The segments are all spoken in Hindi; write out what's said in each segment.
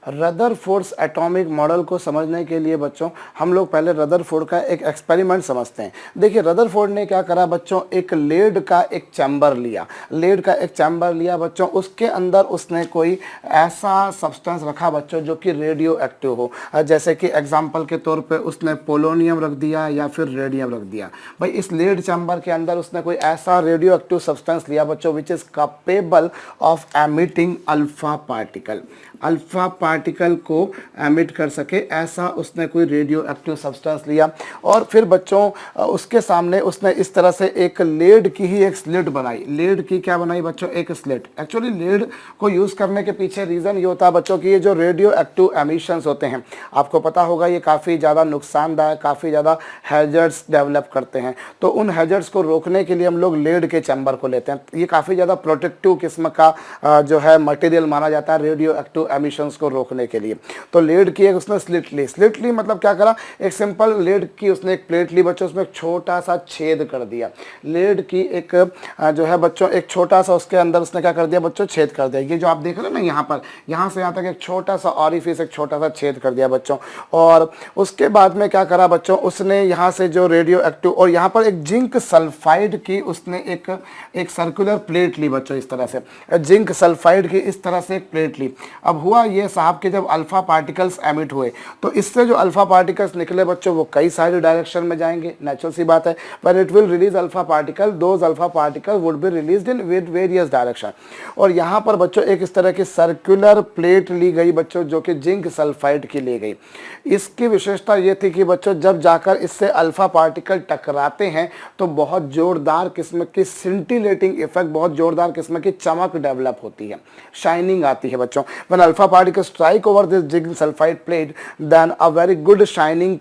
रदरफोर्ड्स एटॉमिक मॉडल को समझने के लिए बच्चों हम लोग पहले रदरफोर्ड का एक एक्सपेरिमेंट समझते हैं। देखिए रदरफोर्ड ने क्या करा बच्चों, एक लेड का एक चैम्बर लिया, लेड का एक चैम्बर लिया बच्चों, उसके अंदर उसने कोई ऐसा सब्सटेंस रखा बच्चों जो कि रेडियो एक्टिव हो। जैसे कि एग्जाम्पल के तौर पर उसने पोलोनियम रख दिया या फिर रेडियम रख दिया। भाई इस लेड चैम्बर के अंदर उसने कोई ऐसा रेडियो एक्टिव सब्सटेंस लिया बच्चों which is capable of emitting alpha particle, alpha particle को एमिट कर सके, ऐसा उसने कोई रेडियो एक्टिव सब्सटेंस लिया। और फिर बच्चों उसके सामने उसने इस तरह से एक लेड की ही एक स्लिट बनाई। लेड की क्या बनाई बच्चों, एक स्लिट। एक्चुअली लेड को यूज़ करने के पीछे रीज़न ये होता है बच्चों कि ये जो रेडियो एक्टिव एमिशंस होते हैं, आपको पता होगा ये काफ़ी ज़्यादा नुकसानदायक, काफ़ी ज़्यादा हैजर्ड्स डेवलप करते हैं। तो उन हैजर्ड्स को रोकने के लिए हम लोग लेड के चैम्बर को लेते हैं। ये काफ़ी ज़्यादा प्रोटेक्टिव किस्म का जो है मटेरियल माना जाता है रेडियो एक्टिव एमिशंस को रोकने के लिए। तो लेड की एक उसने स्लिट ली। स्लिट ली मतलब क्या करा, एक सिंपल लेड की उसने एक प्लेट ली बच्चों, उसमें एक छोटा सा छेद कर दिया। लेड की एक जो है बच्चों एक छोटा सा उसके अंदर उसने क्या कर दिया बच्चों, छेद कर दिया। ये जो आप देख रहे हैं ना यहाँ पर, यहाँ से यहाँ तक एक छोटा सा ऑरिफिस, एक छोटा सा छेद कर दिया बच्चों। और उसके बाद में क्या करा बच्चों, उसने यहाँ से जो रेडियो एक्टिव, और यहाँ पर एक जिंक सल्फाइड की उसने एक सर्कुलर प्लेट ली बच्चों, इस तरह से जिंक सल्फाइड की इस तरह से एक प्लेट ली। अब हुआ ये साहब के जब अल्फा पार्टिकल्स एमिट हुए तो इससे जो अल्फा पार्टिकल्स निकले बच्चों वो कई सारे डायरेक्शन में जाएंगे, नेचुरल सी बात है। But it will release alpha particle, those alpha particle would be released in with various direction. और यहाँ पर बच्चों एक इस तरह की सर्कुलर प्लेट ली गई बच्चों जो कि जिंक सल्फाइड की ली गई। इसकी विशेषता ये थी कि बच्चों जब जाकर इससे अल्फा पार्टिकल टकराते हैं तो बहुत जोरदार किस्म की सिंटिलेटिंग इफेक्ट, बहुत जोरदार किस्म की चमक डेवलप होती है, शाइनिंग आती है बच्चों। When alpha particles strike over this zinc sulfide plate, then a very good shining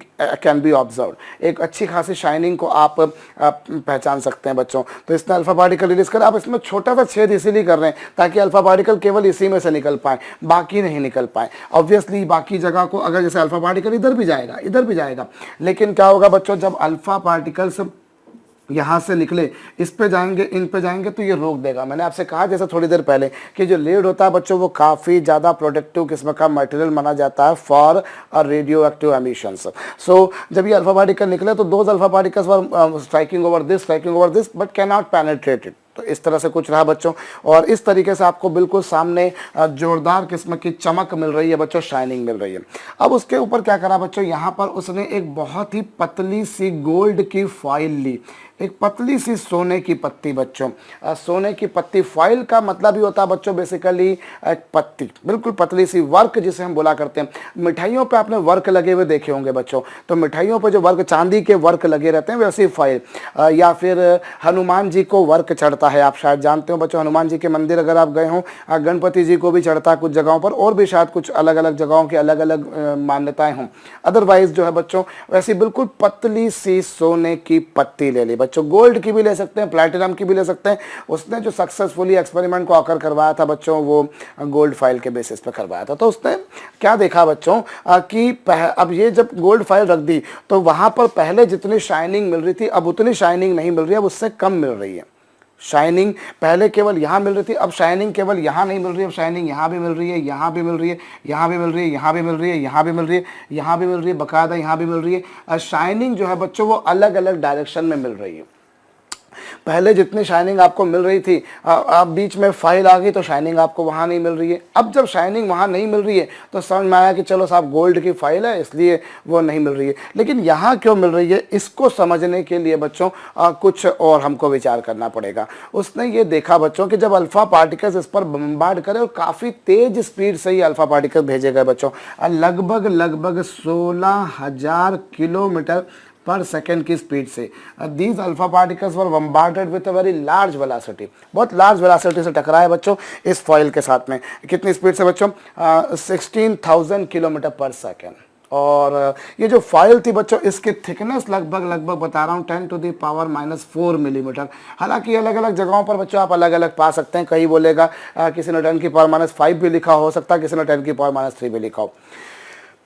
can be observed. एक अच्छी खासी शाइनिंग को आप पहचान सकते हैं बच्चों। तो इसने अल्फा पार्टिकल रिलीज कर, आप इसमें छोटा सा छेद इसीलिए कर रहे हैं ताकि अल्फा पार्टिकल केवल इसी में से निकल पाए, बाकी नहीं निकल पाए। ऑब्वियसली बाकी जगह को अगर जैसे अल्फा पार्टिकल इधर भी जाएगा, इधर भी जाएगा, लेकिन क्या होगा बच्चों, जब अल्फा पार्टिकल्स यहाँ से निकले इस पे जाएंगे, इन पे जाएंगे तो ये रोक देगा। मैंने आपसे कहा जैसे थोड़ी देर पहले कि जो लेड होता है बच्चों वो काफ़ी ज़्यादा प्रोटेक्टिव किस्म का मटेरियल माना जाता है फॉर रेडियो एक्टिव एमिशंस। सो जब ये अल्फा पार्टिकल निकले तो those alpha particles were striking over this but can not penetrate it. तो इस तरह से कुछ रहा बच्चों, और इस तरीके से आपको बिल्कुल सामने जोरदार किस्म की चमक मिल रही है बच्चों, शाइनिंग मिल रही है। अब उसके ऊपर क्या करा बच्चों, यहाँ पर उसने एक बहुत ही पतली सी गोल्ड की फॉइल ली, एक पतली सी सोने की पत्ती बच्चों। सोने की पत्ती, फॉइल का मतलब ही होता है बच्चों बेसिकली एक पत्ती, बिल्कुल पतली सी, वर्क जिसे हम बोला करते हैं। मिठाइयों पे आपने वर्क लगे हुए देखे होंगे बच्चों, तो मिठाइयों पे जो वर्क, चांदी के वर्क लगे रहते हैं वैसे ही फॉइल। या फिर हनुमान जी को वर्क चढ़ता है, आप शायद जानते हो बच्चों, हनुमान जी के मंदिर अगर आप गए हों, गणपति जी को भी चढ़ता है कुछ जगहों पर, और भी शायद कुछ अलग अलग जगहों की अलग अलग मान्यताएं हों। अदरवाइज जो है बच्चों वैसी बिल्कुल पतली सी सोने की पत्ती ले ली बच्चों, गोल्ड की भी ले सकते हैं, प्लैटिनम की भी ले सकते हैं। उसने जो सक्सेसफुली एक्सपेरिमेंट को आकर करवाया था बच्चों वो गोल्ड फाइल के बेसिस पे करवाया था। तो उसने क्या देखा बच्चों कि अब ये जब गोल्ड फाइल रख दी तो वहां पर पहले जितनी शाइनिंग मिल रही थी अब उतनी शाइनिंग नहीं मिल रही है, अब उससे कम मिल रही है। शाइनिंग पहले केवल यहाँ मिल रही थी, अब शाइनिंग केवल यहाँ नहीं मिल रही है, अब शाइनिंग यहाँ भी मिल रही है, यहाँ भी मिल रही है, यहाँ भी मिल रही है, यहाँ भी मिल रही है, यहाँ भी मिल रही है, यहाँ भी मिल रही है, बकायदा यहाँ भी मिल रही है। शाइनिंग जो है बच्चों वो अलग अलग डायरेक्शन में मिल रही है। पहले जितनी शाइनिंग आपको मिल रही थी, अब बीच में फाइल आ गई तो शाइनिंग आपको वहाँ नहीं मिल रही है। अब जब शाइनिंग वहाँ नहीं मिल रही है तो समझ में आया कि चलो साहब गोल्ड की फाइल है इसलिए वो नहीं मिल रही है, लेकिन यहाँ क्यों मिल रही है, इसको समझने के लिए बच्चों कुछ और हमको विचार करना पड़ेगा। उसने ये देखा बच्चों कि जब अल्फा पार्टिकल्स इस पर बम्बार्ड करे, और काफ़ी तेज स्पीड से ही अल्फा पार्टिकल भेजे गए बच्चों, लगभग 16,000 किलोमीटर पर सेकेंड की स्पीड से। These alpha particles were bombarded with a very large velocity, बहुत लार्ज वेलोसिटी से टकराए बच्चों इस फॉइल के साथ में। कितनी स्पीड से बच्चों, 16,000 किलोमीटर पर सेकेंड। और ये जो फाइल थी बच्चों इसकी थिकनेस लगभग बता रहा हूँ 10⁻⁻⁴ मिलीमीटर। हालांकि अलग अलग जगहों पर बच्चों आप अलग अलग पा सकते हैं, कहीं बोलेगा किसी ने 10⁻⁵ भी लिखा हो सकता है, किसी ने 10⁻³ भी लिखा हो।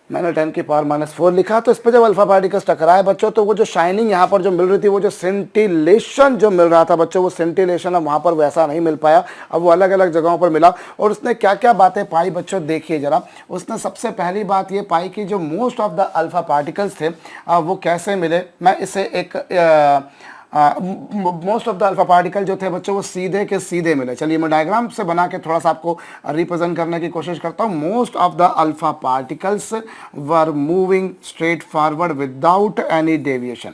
मैंने 10 की पावर -4 लिखा। तो इस पर जब अल्फा पार्टिकल्स टकराए बच्चों, तो वो जो शाइनिंग यहाँ पर जो मिल रही थी, वो जो सेंटिलेशन जो मिल रहा था बच्चों, वो सेंटिलेशन अब वहाँ पर वैसा नहीं मिल पाया, अब वो अलग अलग जगहों पर मिला। और उसने क्या क्या बातें पाई बच्चों, देखिए जरा। उसने सबसे पहली बात ये पाई कि जो most of the alpha particles थे वो कैसे मिले। मैं इसे एक most of the alpha particle जो थे बच्चों, वो सीधे के सीधे मिले। चलिए मैं डायग्राम से बना के थोड़ा सा आपको रिप्रेजेंट करने की कोशिश करता हूँ। Most of the alpha particles were moving straight forward without any deviation.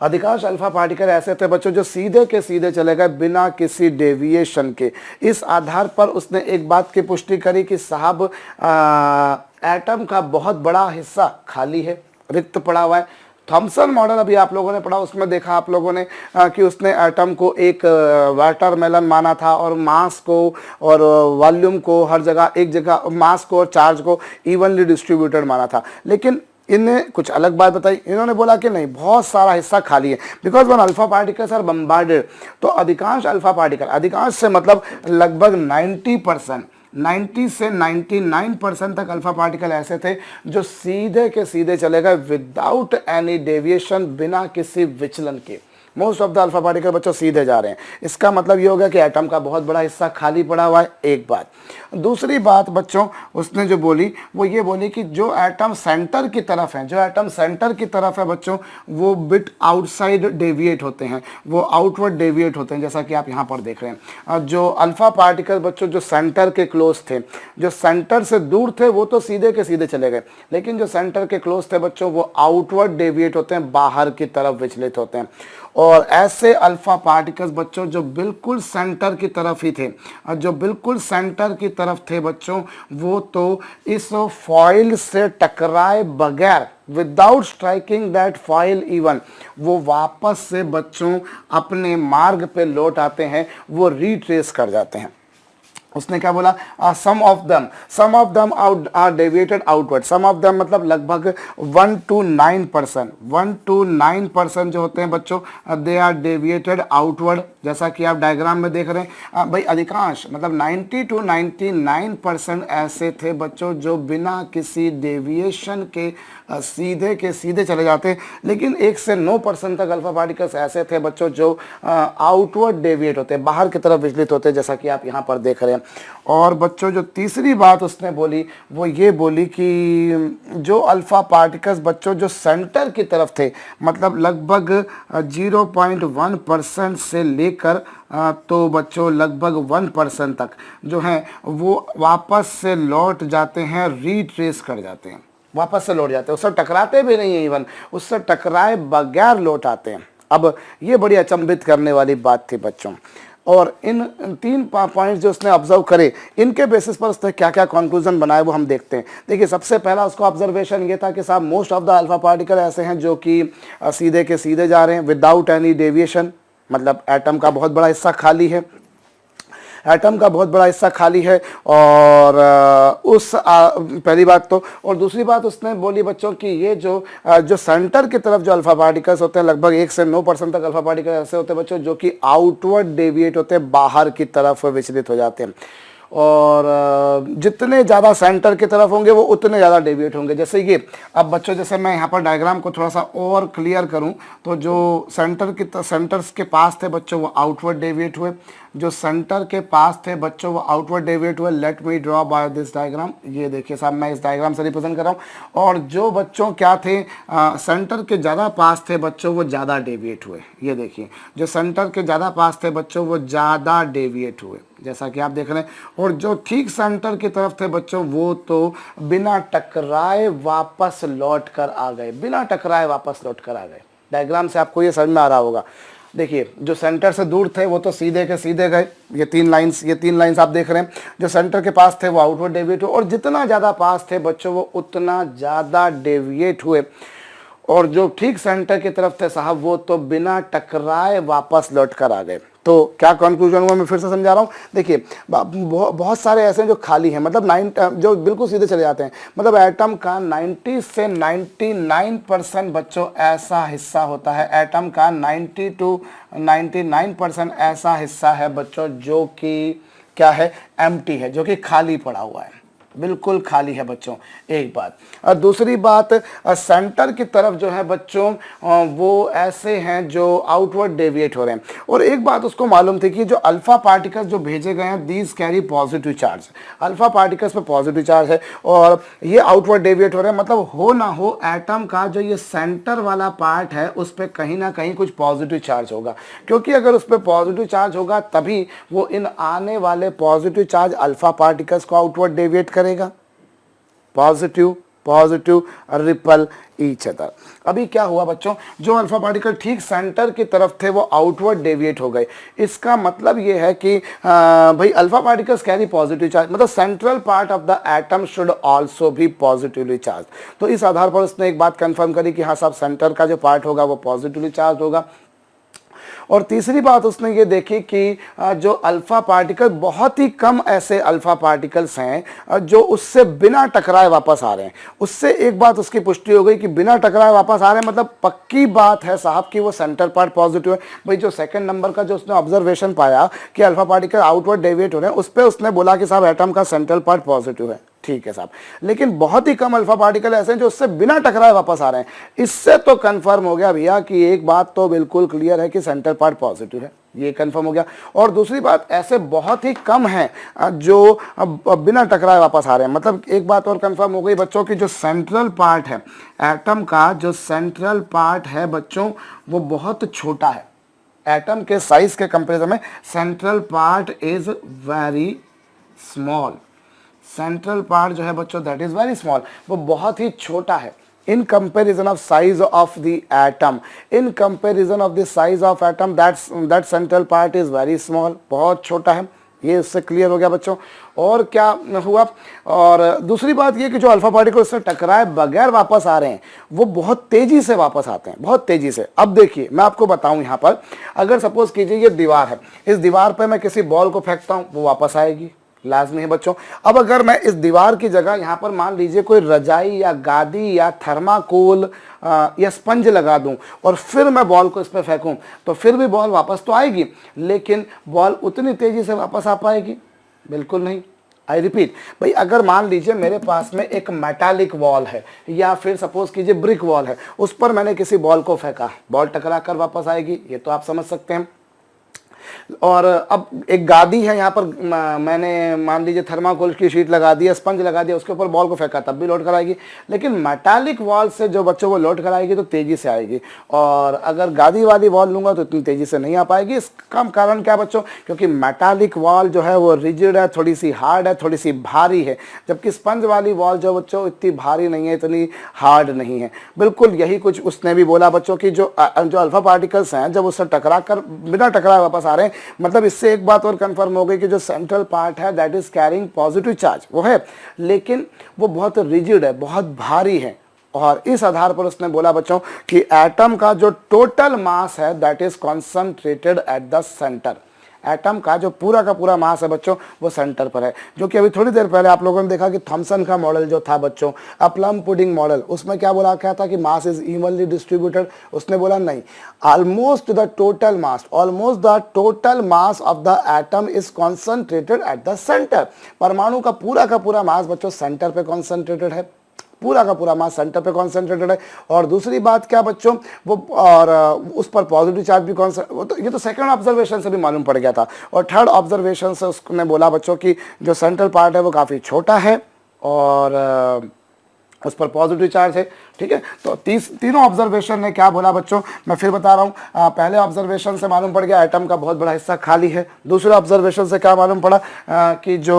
अधिकांश अल्फा पार्टिकल ऐसे थे बच्चों जो सीधे के सीधे चले गए बिना किसी डेविएशन के। इस आधार पर उसने एक बात की पुष्टि करी कि साहब एटम का बहुत बड़ा हिस्सा खाली है, रिक्त पड़ा हुआ है। थॉमसन मॉडल अभी आप लोगों ने पढ़ा, उसमें देखा आप लोगों ने कि उसने एटम को एक वाटरमेलन माना था, और मास को और वॉल्यूम को हर जगह एक जगह, मास को और चार्ज को इवनली डिस्ट्रीब्यूटेड माना था। लेकिन इन्हें कुछ अलग बात बताई। इन्होंने बोला कि नहीं, बहुत सारा हिस्सा खाली है। Because one alpha particles are bombarded, तो अधिकांश अल्फा पार्टिकल, अधिकांश से मतलब लगभग 90%, 90 से 99% तक अल्फा पार्टिकल ऐसे थे जो सीधे के सीधे चले गए विदाउट एनी डेविएशन, बिना किसी विचलन के। Most of the alpha particle बच्चों सीधे जा रहे हैं। इसका मतलब ये हो गया कि एटम का बहुत बड़ा हिस्सा खाली पड़ा हुआ है, एक बात। दूसरी बात बच्चों उसने जो बोली, वो ये बोली कि जो एटम सेंटर की तरफ है, जो एटम सेंटर की तरफ है बच्चों, वो बिट आउटसाइड डेविएट होते हैं, वो आउटवर्ड डेविएट होते हैं, जैसा कि आप यहाँ पर देख रहे हैं। जो अल्फा पार्टिकल बच्चों जो सेंटर के क्लोज थे, जो सेंटर से दूर थे, वो तो सीधे के सीधे चले गए, लेकिन जो सेंटर के क्लोज थे बच्चों, वो आउटवर्ड डेविएट होते हैं, बाहर की तरफ विचलित होते हैं। और ऐसे अल्फा पार्टिकल्स बच्चों जो बिल्कुल सेंटर की तरफ ही थे, और जो बिल्कुल सेंटर की तरफ थे बच्चों, वो तो इस फॉइल से टकराए बगैर, without striking that foil even, वो वापस से बच्चों अपने मार्ग पे लौट आते हैं, वो रिट्रेस कर जाते हैं। उसने क्या बोला, some of them are deviated outward. Some of them मतलब लगभग 1 to 9%, 1 to 9% जो होते हैं बच्चों, दे आर डेविएटेड आउटवर्ड, जैसा कि आप डायग्राम में देख रहे हैं। भाई अधिकांश मतलब 90 to 99% ऐसे थे बच्चों जो बिना किसी डेविएशन के सीधे के सीधे चले जाते। लेकिन 1 से 9% तक अल्फा पार्टिकल्स ऐसे थे बच्चों जो आउटवर्ड डेविएट होते, बाहर की तरफ विचलित होते, जैसा कि आप यहाँ पर देख रहे हैं। और बच्चों जो तीसरी बात उसने बोली, वो ये बोली कि जो अल्फा पार्टिकल्स बच्चों जो सेंटर की तरफ थे, मतलब लगभग 0.1% से लेकर तो बच्चों लगभग 1% तक जो हैं, वो वापस से लौट जाते हैं, रिट्रेस कर जाते हैं, वापस से लौट जाते हैं। उससे टकराते भी नहीं है, इवन उससे टकराए बगैर लौट आते हैं। अब ये बड़ी अचंभित करने वाली बात थी बच्चों। और इन 3 पॉइंट्स जो उसने ऑब्जर्व करे, इनके बेसिस पर उसने क्या क्या कंक्लूजन बनाए वो हम देखते हैं। देखिए सबसे पहला उसका ऑब्जर्वेशन ये था कि साहब most of the alpha particle ऐसे हैं जो कि सीधे के सीधे जा रहे हैं विदाउट एनी डेविएशन, मतलब एटम का बहुत बड़ा हिस्सा खाली है, एटम का बहुत बड़ा हिस्सा खाली है। और पहली बात तो, और दूसरी बात उसने बोली बच्चों कि ये जो सेंटर की तरफ जो अल्फा पार्टिकल्स होते हैं, लगभग 1 से 9% तक अल्फा पार्टिकल ऐसे होते हैं बच्चों जो कि आउटवर्ड डेविएट होते हैं, बाहर की तरफ विचलित हो जाते हैं। और जितने ज़्यादा सेंटर की तरफ होंगे वो उतने ज़्यादा डेविएट होंगे। जैसे ये अब बच्चों, जैसे मैं यहाँ पर डायग्राम को थोड़ा सा और क्लियर करूँ, तो जो सेंटर्स के पास थे बच्चों वो आउटवर्ड डेविएट हुए, जो सेंटर के पास थे बच्चों वो आउटवर्ड डेविएट हुए। Let me draw by this diagram, ये देखिए साहब मैं इस डायग्राम से रिप्रेजेंट कर रहा हूँ। और जो बच्चों क्या थे, सेंटर के ज़्यादा पास थे बच्चों, वो ज़्यादा डेविएट हुए। ये देखिए जो सेंटर के ज़्यादा पास थे बच्चों, वो ज़्यादा डेविएट हुए, जैसा कि आप देख रहे हैं। और जो ठीक सेंटर की तरफ थे बच्चों, वो तो बिना टकराए वापस लौट कर आ गए, बिना टकराए वापस लौट कर आ गए। डायग्राम से आपको ये समझ में आ रहा होगा। देखिए जो सेंटर से दूर थे वो तो सीधे के सीधे गए, ये तीन लाइंस आप देख रहे हैं। जो सेंटर के पास थे वो आउटवर्ड डेविएट हुए, और जितना ज़्यादा पास थे बच्चों वो उतना ज़्यादा डेविएट हुए। और जो ठीक सेंटर की तरफ थे साहब, वो तो बिना टकराए वापस लौट कर आ गए। तो क्या कंक्लूजन हुआ, मैं फिर से समझा रहा हूँ। देखिए बहुत सारे ऐसे हैं जो खाली हैं, मतलब जो बिल्कुल सीधे चले जाते हैं। मतलब एटम का 90 से 99% बच्चों ऐसा हिस्सा होता है, एटम का 90 to 99% ऐसा हिस्सा है बच्चों जो कि क्या है, एम्प्टी है, जो कि खाली पड़ा हुआ है। बिल्कुल खाली है बच्चों, एक बात। और दूसरी बात, सेंटर की तरफ जो है बच्चों वो ऐसे हैं जो आउटवर्ड डेविएट हो रहे हैं। और एक बात उसको मालूम थी कि जो अल्फा पार्टिकल्स जो भेजे गए हैं these carry positive charge, alpha particles पे पॉजिटिव चार्ज है और ये आउटवर्ड डेविएट हो रहे हैं। मतलब हो ना हो एटम का जो ये सेंटर वाला पार्ट है उस पर कहीं ना कहीं कुछ पॉजिटिव चार्ज होगा, क्योंकि अगर उस पर पॉजिटिव चार्ज होगा तभी वो इन आने वाले पॉजिटिव चार्ज अल्फा पार्टिकल्स को आउटवर्ड डेविएट करेगा। Positive positive ripple each other. अभी क्या हुआ बच्चों, जो अल्फा पार्टिकल ठीक सेंटर की तरफ थे वो आउटवर्ड डेविएट हो गए। इसका मतलब ये है कि भाई alpha particles carry positive charge, मतलब central part of the atom should also be positively charge. तो इस आधार पर उसने एक बात कंफर्म करी कि हाँ साहब सेंटर का जो पार्ट होगा वो पॉजिटिवली चार्ज होगा। और तीसरी बात उसने ये देखी कि जो अल्फा पार्टिकल, बहुत ही कम ऐसे अल्फा पार्टिकल्स हैं जो उससे बिना टकराए वापस आ रहे हैं। उससे एक बात उसकी पुष्टि हो गई कि बिना टकराए वापस आ रहे हैं, मतलब पक्की बात है साहब कि वो सेंटर पार्ट पॉजिटिव है। भाई जो सेकंड नंबर का जो उसने ऑब्जर्वेशन पाया कि अल्फा पार्टिकल आउटवर्ड डेविएट हो रहे हैं, उस पर उसने बोला कि साहब एटम का सेंट्रल पार्ट पॉजिटिव है, ठीक है साहब। लेकिन बहुत ही कम अल्फा पार्टिकल ऐसे हैं जो उससे बिना टकराए वापस आ रहे हैं। इससे तो कंफर्म हो गया भैया कि एक बात तो बिल्कुल क्लियर है कि सेंटर पार्ट पॉजिटिव है, ये कंफर्म हो गया। और दूसरी बात, ऐसे बहुत ही कम हैं जो बिना टकराए वापस आ रहे हैं। मतलब एक बात और कंफर्म हो गई बच्चों की जो सेंट्रल पार्ट है एटम का, जो सेंट्रल पार्ट है बच्चों वो बहुत छोटा है। एटम के साइज के कंपेरिजन में central part is very small. Central part जो है बच्चों दैट इज वेरी स्मॉल, वो बहुत ही छोटा है इन comparison of size of the atom. In comparison of the size of atom that central part is very small, बहुत छोटा है। ये इससे क्लियर हो गया बच्चों। और क्या हुआ, और दूसरी बात ये कि जो अल्फा पार्टिकल उससे टकराए बगैर वापस आ रहे हैं वो बहुत तेजी से वापस आते हैं, बहुत तेजी से। अब देखिए मैं आपको बताऊं, यहाँ पर अगर सपोज कीजिए ये दीवार है, इस दीवार पर मैं किसी बॉल को फेंकता हूं वो वापस आएगी, लाजमी है बच्चों। अब अगर मैं इस दीवार की जगह यहाँ पर मान लीजिए कोई रजाई या गादी या थर्माकोल या स्पंज लगा दूं और फिर मैं बॉल को इस पर फेंकूं तो फिर भी बॉल वापस तो आएगी, लेकिन बॉल उतनी तेजी से वापस आ पाएगी? बिल्कुल नहीं। आई रिपीट, भाई अगर मान लीजिए मेरे पास में एक मेटालिक वॉल है या फिर सपोज कीजिए ब्रिक वॉल है, उस पर मैंने किसी बॉल को फेंका, बॉल टकरा कर वापस आएगी, ये तो आप समझ सकते हैं। और अब एक गादी है, यहाँ पर मैंने मान लीजिए थर्माकोल की शीट लगा दी, स्पंज लगा दिया, उसके ऊपर बॉल को फेंका तब भी लौट कर आएगी। लेकिन मेटालिक वॉल से जो बच्चों को लौट कर आएगी तो तेजी से आएगी, और अगर गादी वाली वॉल लूंगा तो इतनी तेजी से नहीं आ पाएगी। इसका कारण क्या बच्चों, क्योंकि मेटालिक वॉल जो है वो रिजिड है, थोड़ी सी हार्ड है, थोड़ी सी भारी है, जबकि स्पंज वाली वॉल जो बच्चों इतनी भारी नहीं है, इतनी हार्ड नहीं है। बिल्कुल यही कुछ उसने भी बोला बच्चों की जो अल्फा पार्टिकल्स हैं जब उससे टकरा कर बिना टकराए वापस आ रहे हैं, मतलब इससे एक बात और कंफर्म हो गई कि जो सेंट्रल पार्ट है that is carrying positive charge, वो है, लेकिन वो बहुत रिजिड है, बहुत भारी है। और इस आधार पर उसने बोला बच्चों कि एटम का जो टोटल मास है that is concentrated at the centre. Atom का जो पूरा का पूरा मास है बच्चों वो सेंटर पर है। जो कि अभी थोड़ी देर पहले आप लोगों ने देखा कि थॉमसन का मॉडल जो था बच्चों, प्लम पुडिंग मॉडल, उसमें क्या बोला क्या था कि मास इज इवनली डिस्ट्रीब्यूटेड। उसने बोला नहीं, almost the total mass of the atom is concentrated at the centre. परमाणु का पूरा मास बच्चों सेंटर पे कॉन्सेंट्रेटेड है, पूरा का पूरा मास सेंटर पे कॉन्सेंट्रेटेड है। और दूसरी बात क्या बच्चों, वो और उस पर पॉजिटिव चार्ज भी तो ये तो सेकंड ऑब्जर्वेशन से भी मालूम पड़ गया था। और थर्ड ऑब्जर्वेशन से उसने बोला बच्चों कि जो सेंट्रल पार्ट है वो काफ़ी छोटा है और उस पर पॉजिटिव चार्ज है, ठीक है। तो तीनों ऑब्जर्वेशन ने क्या बोला बच्चों, मैं फिर बता रहा हूँ। पहले ऑब्जर्वेशन से मालूम पड़ गया एटम का बहुत बड़ा हिस्सा खाली है। दूसरे ऑब्जर्वेशन से क्या मालूम पड़ा कि जो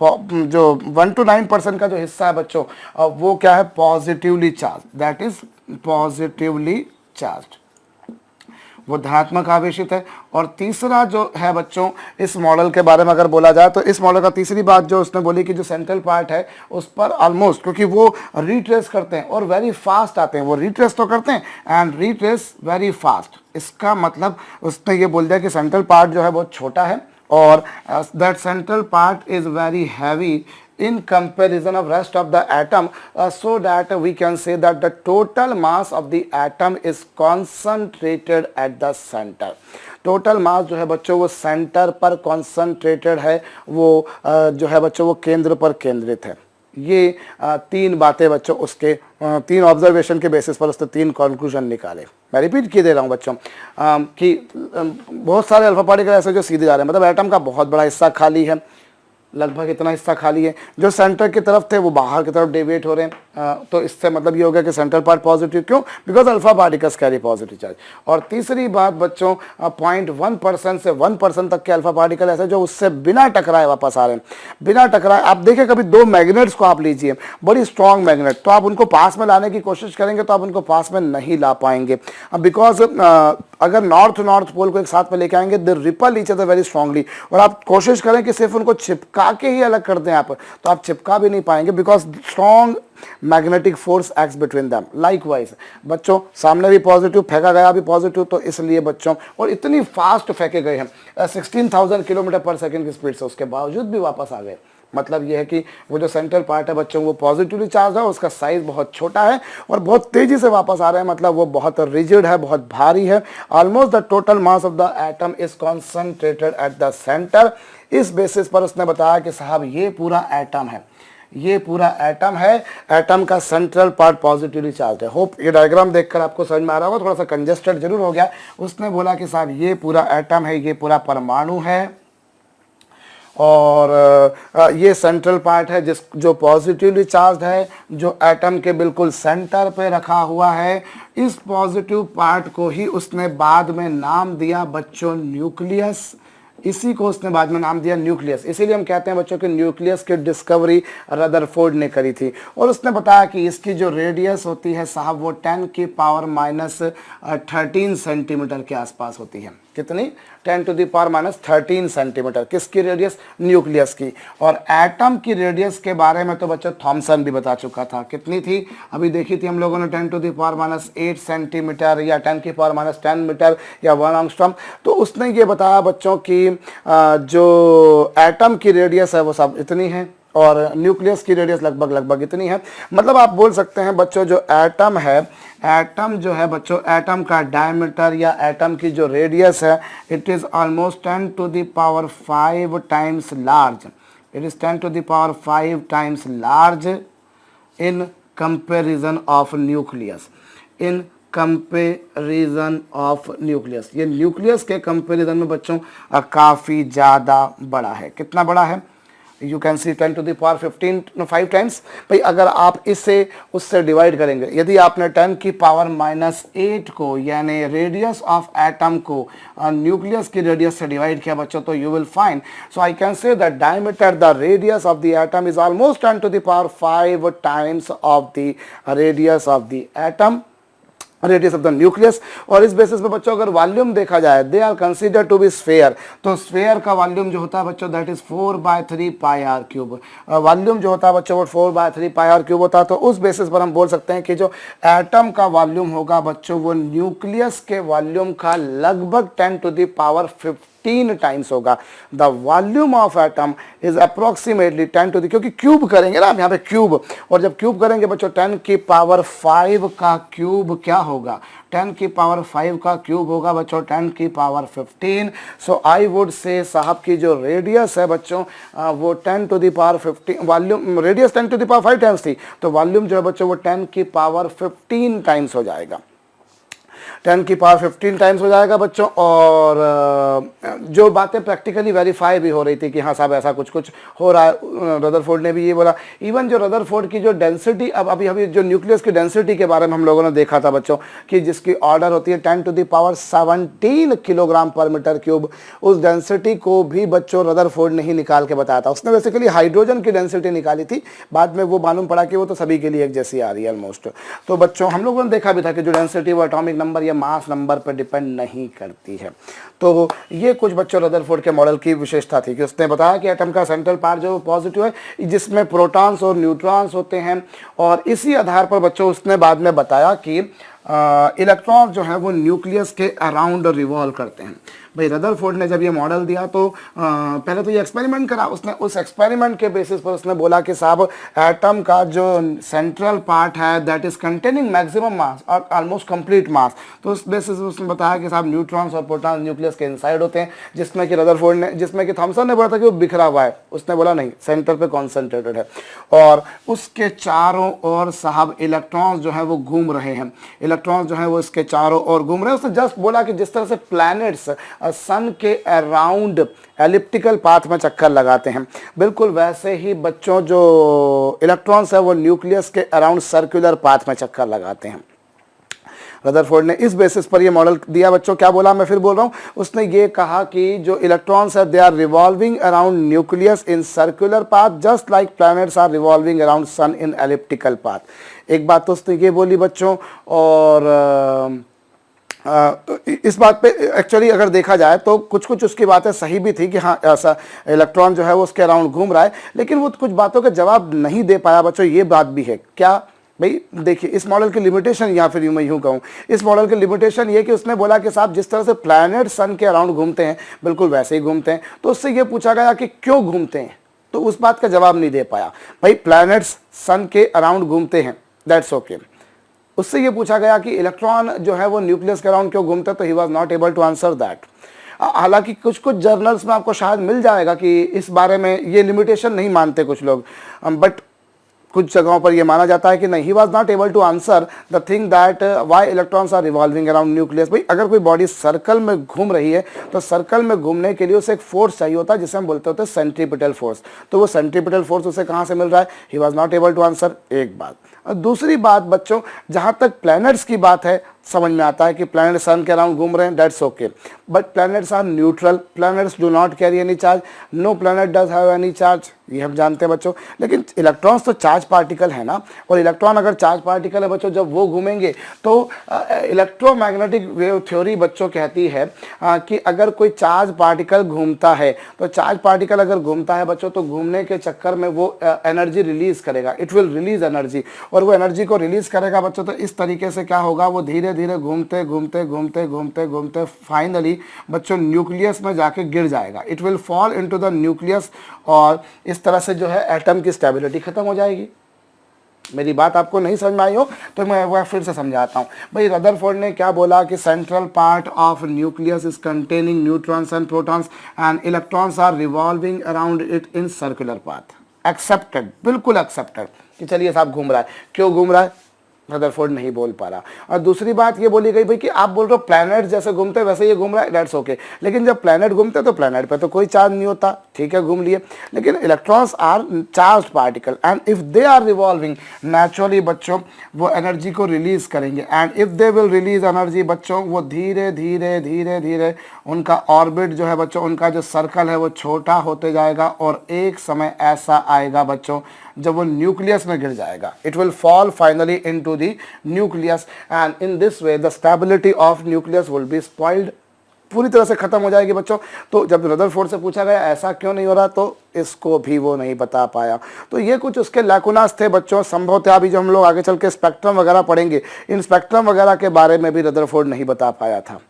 1 to 9% का जो हिस्सा है बच्चों वो क्या है, positively charge, that is positively charge, वो धनात्मक आवेशित है। और तीसरा जो है बच्चों इस मॉडल के बारे में अगर बोला जाए तो इस मॉडल का तीसरी बात जो उसने बोली कि जो सेंट्रल पार्ट है उस पर ऑलमोस्ट, क्योंकि वो रिट्रेस करते हैं और वेरी फास्ट आते हैं, वो रिट्रेस तो करते हैं एंड रिट्रेस वेरी फास्ट। इसका मतलब उसने ये बोल दिया कि सेंट्रल पार्ट जो है बहुत छोटा है और that central part is very heavy in comparison of rest of the atom, so that we can say that the total mass of the atom is concentrated at the center. Total mass जो है बच्चों वो सेंटर पर कॉन्सेंट्रेटेड है, वो जो है बच्चों वो केंद्र पर केंद्रित है। ये तीन बातें बच्चों उसके तीन ऑब्जर्वेशन के बेसिस पर उसने तीन कंक्लूजन निकाले। मैं रिपीट किए दे रहा हूँ बच्चों कि बहुत सारे अल्फा पार्टिकल ऐसे जो सीधे जा रहे हैं, मतलब एटम का बहुत बड़ा हिस्सा खाली है, लगभग इतना हिस्सा खाली है। जो सेंटर की तरफ थे वो बाहर की तरफ डेविएट हो रहे हैं, तो इससे मतलब ये हो गया कि सेंट्रल पार्ट पॉजिटिव। क्यों? Because alpha particles carry positive charge. और तीसरी बात बच्चों 0.1% से 1% तक के अल्फा पार्टिकल ऐसे जो उससे बिना टकराए वापस आ रहे हैं, बिना टकराए। आप देखिए कभी दो मैग्नेट्स को आप लीजिए, बड़ी स्ट्रॉन्ग मैग्नेट, तो आप उनको पास में लाने की कोशिश करेंगे तो आप उनको पास में नहीं ला पाएंगे, बिकॉज अगर नॉर्थ पोल को एक साथ में लेके आएंगे they repel each other very strongly, और आप कोशिश करें कि सिर्फ उनको चिपका के ही अलग कर दें आप, तो आप चिपका भी नहीं पाएंगे, because strong magnetic force acts between them. Likewise बच्चों सामने भी पॉजिटिव, फेंका गया भी पॉजिटिव, तो इसलिए बच्चों और इतनी फास्ट फेंके गए हैं 16,000 किलोमीटर पर सेकेंड की स्पीड से, उसके बावजूद भी वापस आ गए। मतलब यह है कि वो जो सेंट्रल पार्ट है बच्चों वो पॉजिटिवली चार्ज है, उसका साइज बहुत छोटा है और बहुत तेजी से वापस आ रहे हैं, मतलब वो बहुत रिजिड है, बहुत भारी है। Almost the total mass of the atom is concentrated at the centre. इस बेसिस पर उसने बताया कि साहब ये पूरा एटम है, ये पूरा एटम है, एटम का सेंट्रल पार्ट पॉजिटिवली चार्ज है। होप ये डायग्राम देखकर आपको समझ में आ रहा होगा, थोड़ा सा कंजेस्टेड जरूर हो गया। उसने बोला कि साहब ये पूरा एटम है, ये पूरा परमाणु है, और ये सेंट्रल पार्ट है जो पॉजिटिवली चार्ज है, जो एटम के बिल्कुल सेंटर पे रखा हुआ है। इस पॉजिटिव पार्ट को ही उसने बाद में नाम दिया बच्चों न्यूक्लियस। इसी को उसने बाद में नाम दिया न्यूक्लियस। इसीलिए हम कहते हैं बच्चों कि न्यूक्लियस की डिस्कवरी रदरफोर्ड ने करी थी। और उसने बताया कि इसकी जो रेडियस होती है साहब वो 10 की पावर -13 सेंटीमीटर के आसपास होती है। कितनी? 10 टू द पावर -13 सेंटीमीटर। किसकी रेडियस? न्यूक्लियस की। और एटम की रेडियस के बारे में तो बच्चों थॉमसन भी बता चुका था। कितनी थी? अभी देखी थी हम लोगों ने 10 टू द पावर -8 सेंटीमीटर या 10 की पावर -10 मीटर या 1 एंगस्ट्रॉम। तो उसने ये बताया बच्चों कि जो एटम की रेडियस है वो सब इतनी है और न्यूक्लियस की रेडियस लगभग इतनी है। मतलब आप बोल सकते हैं बच्चों जो एटम है, एटम जो है बच्चों, एटम का डायमीटर या एटम की जो रेडियस है it is almost 10 to the power 5 times large. It is 10 to the power 5 times large in comparison of nucleus. In comparison of nucleus, ये न्यूक्लियस के कंपेरिजन में बच्चों काफ़ी ज़्यादा बड़ा है। कितना बड़ा है? You can see 10 to the power 5 times. भाई अगर आप इसे उससे डिवाइड करेंगे, यदि आपने 10 की पावर -8 को यानी रेडियस ऑफ एटम को न्यूक्लियस की रेडियस से डिवाइड किया बच्चों, तो you will find, so I can say that diameter the radius of the atom is almost 10 to the power 5 times of the radius of the atom, radius of the nucleus. और इस बेसिस पे बच्चों अगर वॉल्यूम देखा जाए, they are consider to be sphere, तो स्फेयर का वॉल्यूम जो होता है बच्चों that is 4/3 pi r cube. Volume जो होता है बच्चों वो 4/3 पाई आर क्यूब होता है। तो उस बेसिस पर हम बोल सकते हैं कि जो एटम का वॉल्यूम होगा बच्चों वो न्यूक्लियस के वॉल्यूम का लगभग 10 टू द पावर 15 टाइम्स होगा। The volume of atom is approximately 10 to the, क्योंकि क्यूब करेंगे ना हम यहाँ पे क्यूब, और जब क्यूब करेंगे बच्चों 10 की पावर 5 का क्यूब क्या होगा? 10 की पावर 5 का क्यूब होगा बच्चों 10 की power 15। So I would say साहब की जो रेडियस है बच्चों वो 10 to the power 15, volume radius 10 to the power 5 times थी, तो वॉल्यूम जो है बच्चों वो 10 की पावर 15 टाइम्स हो जाएगा। 10 की पावर 15 टाइम्स हो जाएगा बच्चों। और जो बातें प्रैक्टिकली वेरीफाई भी हो रही थी कि हाँ साहब ऐसा कुछ हो रहा है, रदरफोर्ड ने भी ये बोला। इवन जो रदरफोर्ड की जो डेंसिटी, अब अभी जो न्यूक्लियस की डेंसिटी के बारे में हम लोगों ने देखा था बच्चों कि जिसकी ऑर्डर होती है 10 टू द पावर 17 किलोग्राम पर मीटर क्यूब, उस डेंसिटी को भी बच्चों रदरफोर्ड ने ही निकाल के बताया था। उसने बेसिकली हाइड्रोजन की डेंसिटी निकाली थी, बाद में वो मालूम पड़ा कि वो तो सभी के लिए एक जैसी आ रही है ऑलमोस्ट। तो बच्चों हम लोगों ने देखा भी था कि जो डेंसिटी वो एटॉमिक नंबर या मास नंबर पर डिपेंड नहीं करती है। तो ये कुछ बच्चों रदरफोर्ड के मॉडल की विशेषता थी कि उसने बताया कि एटम का सेंट्रल पार्ट जो पॉजिटिव है जिसमें प्रोटॉन्स और न्यूट्रॉन्स होते हैं। और इसी आधार पर बच्चों उसने बाद में बताया कि इलेक्ट्रॉन जो है वो न्यूक्लियस के अराउंड रिवॉल्व करते हैं। भाई रदरफोर्ड ने जब ये मॉडल दिया तो पहले तो ये एक्सपेरिमेंट करा उसने, उस एक्सपेरिमेंट के बेसिस पर उसने बोला कि साहब एटम का जो सेंट्रल पार्ट है दैट इज कंटेनिंग मैक्सिमम मास और ऑलमोस्ट कंप्लीट मास, तो उस बेसिस पर उसने बताया कि साहब न्यूट्रॉन्स और प्रोटॉन्स न्यूक्लियस के इनसाइड होते हैं, जिसमें कि थॉमसन ने बोला था कि वो बिखरा हुआ है, उसने बोला नहीं सेंटर पे कॉन्सेंट्रेटेड है। और उसके चारों ओर साहब इलेक्ट्रॉन्स जो है वो घूम रहे हैं, इलेक्ट्रॉन्स जो है वो इसके चारों ओर घूम रहे हैं। उसने जस्ट बोला कि जिस तरह से प्लैनेट्स सन के अराउंड एलिप्टिकल पाथ में चक्कर लगाते हैं, बिल्कुल वैसे ही बच्चों जो इलेक्ट्रॉन्स है वो न्यूक्लियस के अराउंड सर्कुलर पाथ में चक्कर लगाते हैं। रदरफोर्ड ने इस बेसिस पर ये मॉडल दिया बच्चों। क्या बोला, मैं फिर बोल रहा हूँ, उसने ये कहा कि जो इलेक्ट्रॉन्स है they are revolving around nucleus in circular path just like planets are revolving around sun in elliptical path. एक बात तो उसने ये बोली बच्चों, और इस बात पे एक्चुअली अगर देखा जाए तो कुछ कुछ उसकी बातें सही भी थी कि हाँ ऐसा इलेक्ट्रॉन जो है वो उसके अराउंड घूम रहा है, लेकिन वो कुछ बातों का जवाब नहीं दे पाया बच्चों। ये बात भी है क्या भाई, देखिए इस मॉडल की लिमिटेशन, या फिर मैं यूँ कहूँ इस मॉडल की लिमिटेशन ये कि उसने बोला कि साहब जिस तरह से प्लैनेट सन के अराउंड घूमते हैं बिल्कुल वैसे ही घूमते हैं। तो उससे ये पूछा गया कि क्यों घूमते हैं, तो उस बात का जवाब नहीं दे पाया। भाई प्लैनेट्स सन के अराउंड घूमते हैं, दैट्स ओके। उससे ये पूछा गया कि इलेक्ट्रॉन जो है वो न्यूक्लियस के अराउंड क्यों घूमता है, तो he was not able to answer that. हालांकि कुछ कुछ जर्नल्स में आपको शायद मिल जाएगा कि इस बारे में ये लिमिटेशन नहीं मानते कुछ लोग, बट कुछ जगहों पर यह माना जाता है कि नहीं, he was not able to answer the thing that why electrons are revolving around nucleus. भाई अगर कोई बॉडी सर्कल में घूम रही है तो सर्कल में घूमने के लिए उसे एक फोर्स चाहिए होता है जिसे हम बोलते होते हैं सेंट्रीपिटल फोर्स। तो वो सेंट्रीपिटल फोर्स उसे कहाँ से मिल रहा है, he was not able to answer, एक बात। और दूसरी बात बच्चों, जहाँ तक प्लैनेट्स की बात है समझ में आता है कि प्लैनेट सन के अराउंड घूम रहे हैं, that's okay, but planets are neutral, planets do not carry any charge, no planet does have any charge, ये हम जानते हैं बच्चों। लेकिन इलेक्ट्रॉन्स तो चार्ज पार्टिकल है ना, और इलेक्ट्रॉन अगर चार्ज पार्टिकल है बच्चों, जब वो घूमेंगे तो इलेक्ट्रोमैग्नेटिक वेव थ्योरी बच्चों कहती है कि अगर कोई चार्ज पार्टिकल घूमता है तो चार्ज पार्टिकल अगर घूमता है बच्चों तो घूमने के चक्कर में वो एनर्जी रिलीज करेगा, इट विल रिलीज एनर्जी, और वो एनर्जी को रिलीज करेगा बच्चों तो इस तरीके से क्या होगा, वो धीरे धीरे घूमते घूमते घूमते घूमते घूमते फाइनली बच्चों न्यूक्लियस में जाके गिर जाएगा, it will fall into the nucleus, और इस तरह से जो है एटम की स्टेबिलिटी खत्म हो जाएगी। मेरी बात आपको नहीं समझ में आई हो तो मैं वह फिर से समझाता हूँ। भाई रदरफोर्ड ने क्या बोला कि central part of nucleus is containing neutrons and protons and electrons are revolving around it in circular path. Accepted, बिल्कुल एक्सेप्टेड कि चलिए साहब घूम रहा है, क्यों घूम रहा है रदरफोर्ड नहीं बोल पा रहा। और दूसरी बात ये बोली गई भाई कि आप बोल रहे हो प्लैनेट जैसे घूमते वैसे ये घूम रहा है, दैट्स ओके, लेकिन जब प्लैनेट घूमते तो प्लैनेट पे तो कोई चार्ज नहीं होता, ठीक है घूम लिए, लेकिन electrons are charge particle and if they are revolving naturally बच्चों वो एनर्जी को रिलीज करेंगे, and if they will release energy बच्चों वो धीरे धीरे धीरे धीरे उनका ऑर्बिट जो है बच्चों, उनका जो सर्कल है वो छोटा होते जाएगा, और एक समय ऐसा आएगा बच्चों जब वो न्यूक्लियस में गिर जाएगा, it will fall finally into the nucleus and in this way the stability of nucleus will be spoiled, पूरी तरह से खत्म हो जाएगी बच्चों। तो जब रदरफोर्ड से पूछा गया ऐसा क्यों नहीं हो रहा तो इसको भी वो नहीं बता पाया। तो ये कुछ उसके लैकुनास थे बच्चों, संभवतः अभी जो हम लोग आगे चल के स्पेक्ट्रम वगैरह पढ़ेंगे इन स्पेक्ट्रम वगैरह के बारे में भी रदरफोर्ड नहीं बता पाया था।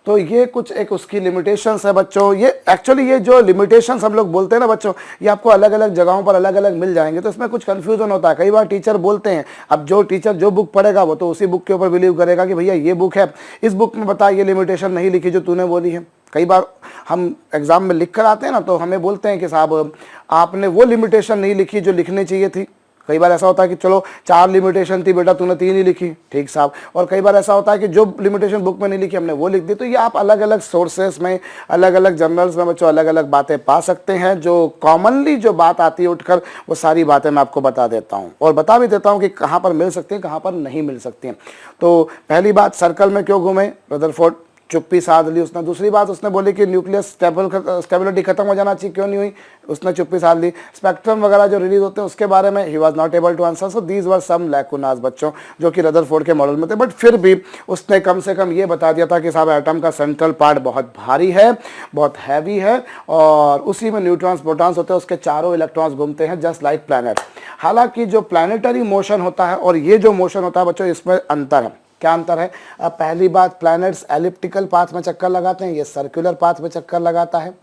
तो ये कुछ एक उसकी लिमिटेशंस है बच्चों। ये एक्चुअली ये जो लिमिटेशंस हम लोग बोलते हैं ना बच्चों, ये आपको अलग अलग जगहों पर अलग अलग मिल जाएंगे, तो इसमें कुछ कंफ्यूजन होता है। कई बार टीचर बोलते हैं, अब जो टीचर जो बुक पढ़ेगा वो तो उसी बुक के ऊपर बिलीव करेगा कि भैया ये बुक है, इस बुक में बता ये लिमिटेशन नहीं लिखी जो तूने बोली है। कई बार हम एग्जाम में लिख कर आते हैं ना तो हमें बोलते हैं कि साहब आपने वो लिमिटेशन नहीं लिखी जो लिखनी चाहिए थी। कई बार ऐसा होता है कि चलो 4 लिमिटेशन थी बेटा तूने 3 ही लिखी, ठीक साहब। और कई बार ऐसा होता है कि जो लिमिटेशन बुक में नहीं लिखी हमने वो लिख दी। तो ये आप अलग अलग सोर्सेस में अलग अलग जर्नल्स में बच्चों अलग अलग बातें पा सकते हैं। जो कॉमनली जो बात आती है उठकर वो सारी बातें मैं आपको बता देता हूँ, और बता भी देता हूँ कि कहाँ पर मिल सकती हैं कहाँ पर नहीं मिल सकती हैं। तो पहली बात, सर्कल में क्यों घूमे, रदरफोर्ड चुप्पी साध ली उसने। दूसरी बात उसने बोली कि न्यूक्लियस स्टेबिलिटी खत्म हो जाना चाहिए, क्यों नहीं हुई, उसने चुप्पी साध ली। स्पेक्ट्रम वगैरह जो रिलीज होते हैं उसके बारे में he was not able to answer. So these were some lacunas बच्चों जो कि रदरफोर्ड के मॉडल में थे, बट फिर भी उसने कम से कम ये बता दिया था कि साहब एटम का सेंट्रल पार्ट बहुत भारी है, बहुत हैवी है, और उसी में न्यूट्रॉन्स प्रोटॉन्स होते हैं, उसके चारों इलेक्ट्रॉन्स घूमते हैं जस्ट लाइक प्लैनेट। हालांकि जो प्लैनेटरी मोशन होता है और ये जो मोशन होता है बच्चों, इसमें अंतर है। क्या अंतर है? अब पहली बात, प्लैनेट्स एलिप्टिकल पाथ में चक्कर लगाते हैं, ये सर्कुलर पाथ में चक्कर लगाता है।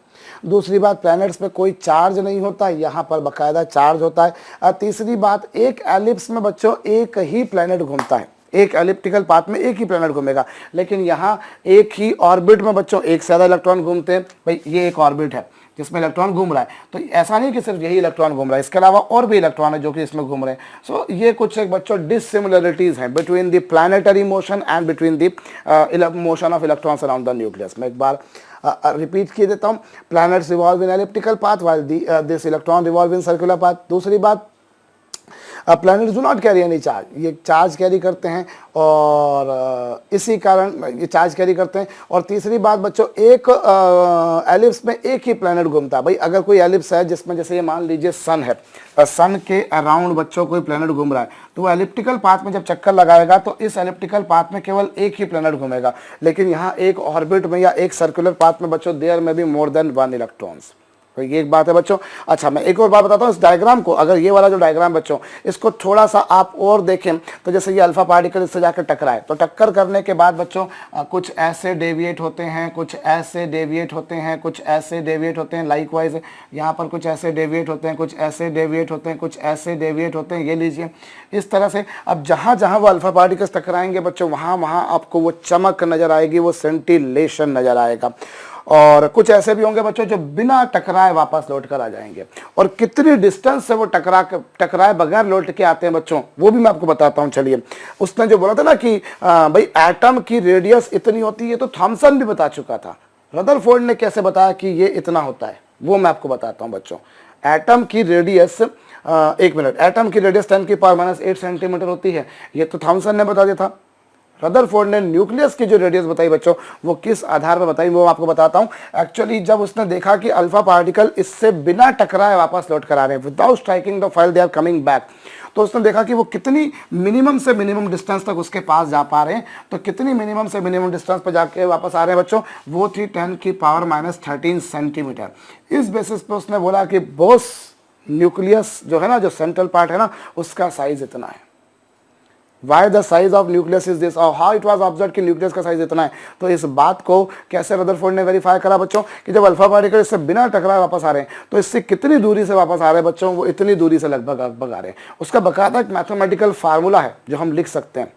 दूसरी बात, प्लैनेट्स पे कोई चार्ज नहीं होता, यहाँ पर बकायदा चार्ज होता है। और तीसरी बात, एक एलिप्स में बच्चों एक ही प्लैनेट घूमता है, एक एलिप्टिकल पाथ में एक ही प्लैनेट घूमेगा, लेकिन यहाँ एक ही ऑर्बिट में बच्चों एक से ज़्यादा इलेक्ट्रॉन घूमते हैं। भाई ये एक ऑर्बिट है जिसमें इलेक्ट्रॉन घूम रहा है, तो ऐसा नहीं कि सिर्फ यही इलेक्ट्रॉन घूम रहा है, इसके अलावा और भी इलेक्ट्रॉन है जो कि इसमें घूम रहे हैं। सो ये कुछ एक बच्चों डिसिमिलरिटीज हैं between the planetary motion and between the motion of electrons around the nucleus. मैं एक बार रिपीट किए देता हूँ, planets revolve in elliptical path while this electron revolve in circular path. दूसरी बात, planets do not carry any charge, ये चार्ज कैरी करते हैं और इसी कारण ये चार्ज कैरी करते हैं। और तीसरी बात बच्चों, एक एलिप्स में एक ही प्लैनेट घूमता है। भाई अगर कोई एलिप्स है जिसमें जैसे ये मान लीजिए सन है, सन के अराउंड बच्चों कोई प्लैनेट घूम रहा है, तो वो एलिप्टिकल पाथ में जब चक्कर लगाएगा तो इस एलिप्टिकल पाथ में केवल एक ही प्लैनेट घूमेगा, लेकिन यहाँ एक ऑर्बिट में या एक सर्कुलर पाथ में बच्चों देयर में भी मोर देन वन इलेक्ट्रॉन्स। तो ये एक बात है बच्चों। अच्छा, मैं एक और बात बताता हूँ, इस डायग्राम को, अगर ये वाला जो डायग्राम बच्चों, इसको थोड़ा सा आप और देखें तो जैसे ये अल्फा पार्टिकल इससे जाकर टकराए, तो टक्कर करने के बाद बच्चों कुछ ऐसे डेविएट होते हैं, कुछ ऐसे डेविएट होते हैं, कुछ ऐसे डेविएट होते हैं, लाइकवाइज यहाँ पर कुछ ऐसे डेविएट होते हैं, कुछ ऐसे डेविएट होते हैं, कुछ ऐसे डेविएट होते हैं, ये लीजिए इस तरह से। अब जहाँ जहाँ वो अल्फा पार्टिकल्स टकराएंगे बच्चों, वहाँ वहाँ आपको वो चमक नजर आएगी, वो सेंटिलेशन नजर आएगा। और कुछ ऐसे भी होंगे बच्चों जो बिना टकराए वापस लौट कर आ जाएंगे, और कितनी डिस्टेंस से वो टकराए बगैर लौट के आते हैं बच्चों, वो भी मैं आपको बताता हूं। चलिए, उसने जो बोला था ना कि भाई एटम की रेडियस इतनी होती है, तो थॉमसन भी बता चुका था। रदरफोर्ड ने कैसे बताया कि ये इतना होता है, वो मैं आपको बताता हूं बच्चों। एटम की रेडियस, एक मिनट, एटम की रेडियस 10⁻⁸ सेंटीमीटर होती है, ये तो थॉमसन ने बता दिया था। रदरफोर्ड ने न्यूक्लियस की जो रेडियस बताई बच्चों, वो किस आधार पर बताई, वो मैं आपको बताता हूं। एक्चुअली जब उसने देखा कि अल्फा पार्टिकल इससे बिना टकराए वापस लौट कर आ रहे हैं, without striking the foil they are coming back, तो उसने देखा कि वो कितनी मिनिमम से मिनिमम डिस्टेंस तक उसके पास जा पा रहे हैं। तो कितनी मिनिमम से मिनिमम डिस्टेंस पर जाके वापस आ रहे हैं बच्चों, वो थी 10⁻⁻13 सेंटीमीटर। इस बेसिस पे उसने बोला कि बोस न्यूक्लियस जो है ना, जो सेंट्रल पार्ट है ना, उसका साइज इतना है। Why the size of nucleus is this, और how it was observed कि न्यूक्लियस का साइज इतना है। तो इस बात को कैसे रदरफोर्ड ने वेरीफाई करा बच्चों, कि जब अल्फा पार्टिकल इससे बिना टकराए वापस आ रहे हैं, तो इससे कितनी दूरी से वापस आ रहे हैं बच्चों, वो इतनी दूरी से लगभग आ रहे हैं। उसका बकायदा एक मैथमेटिकल फार्मूला है जो हम लिख सकते हैं।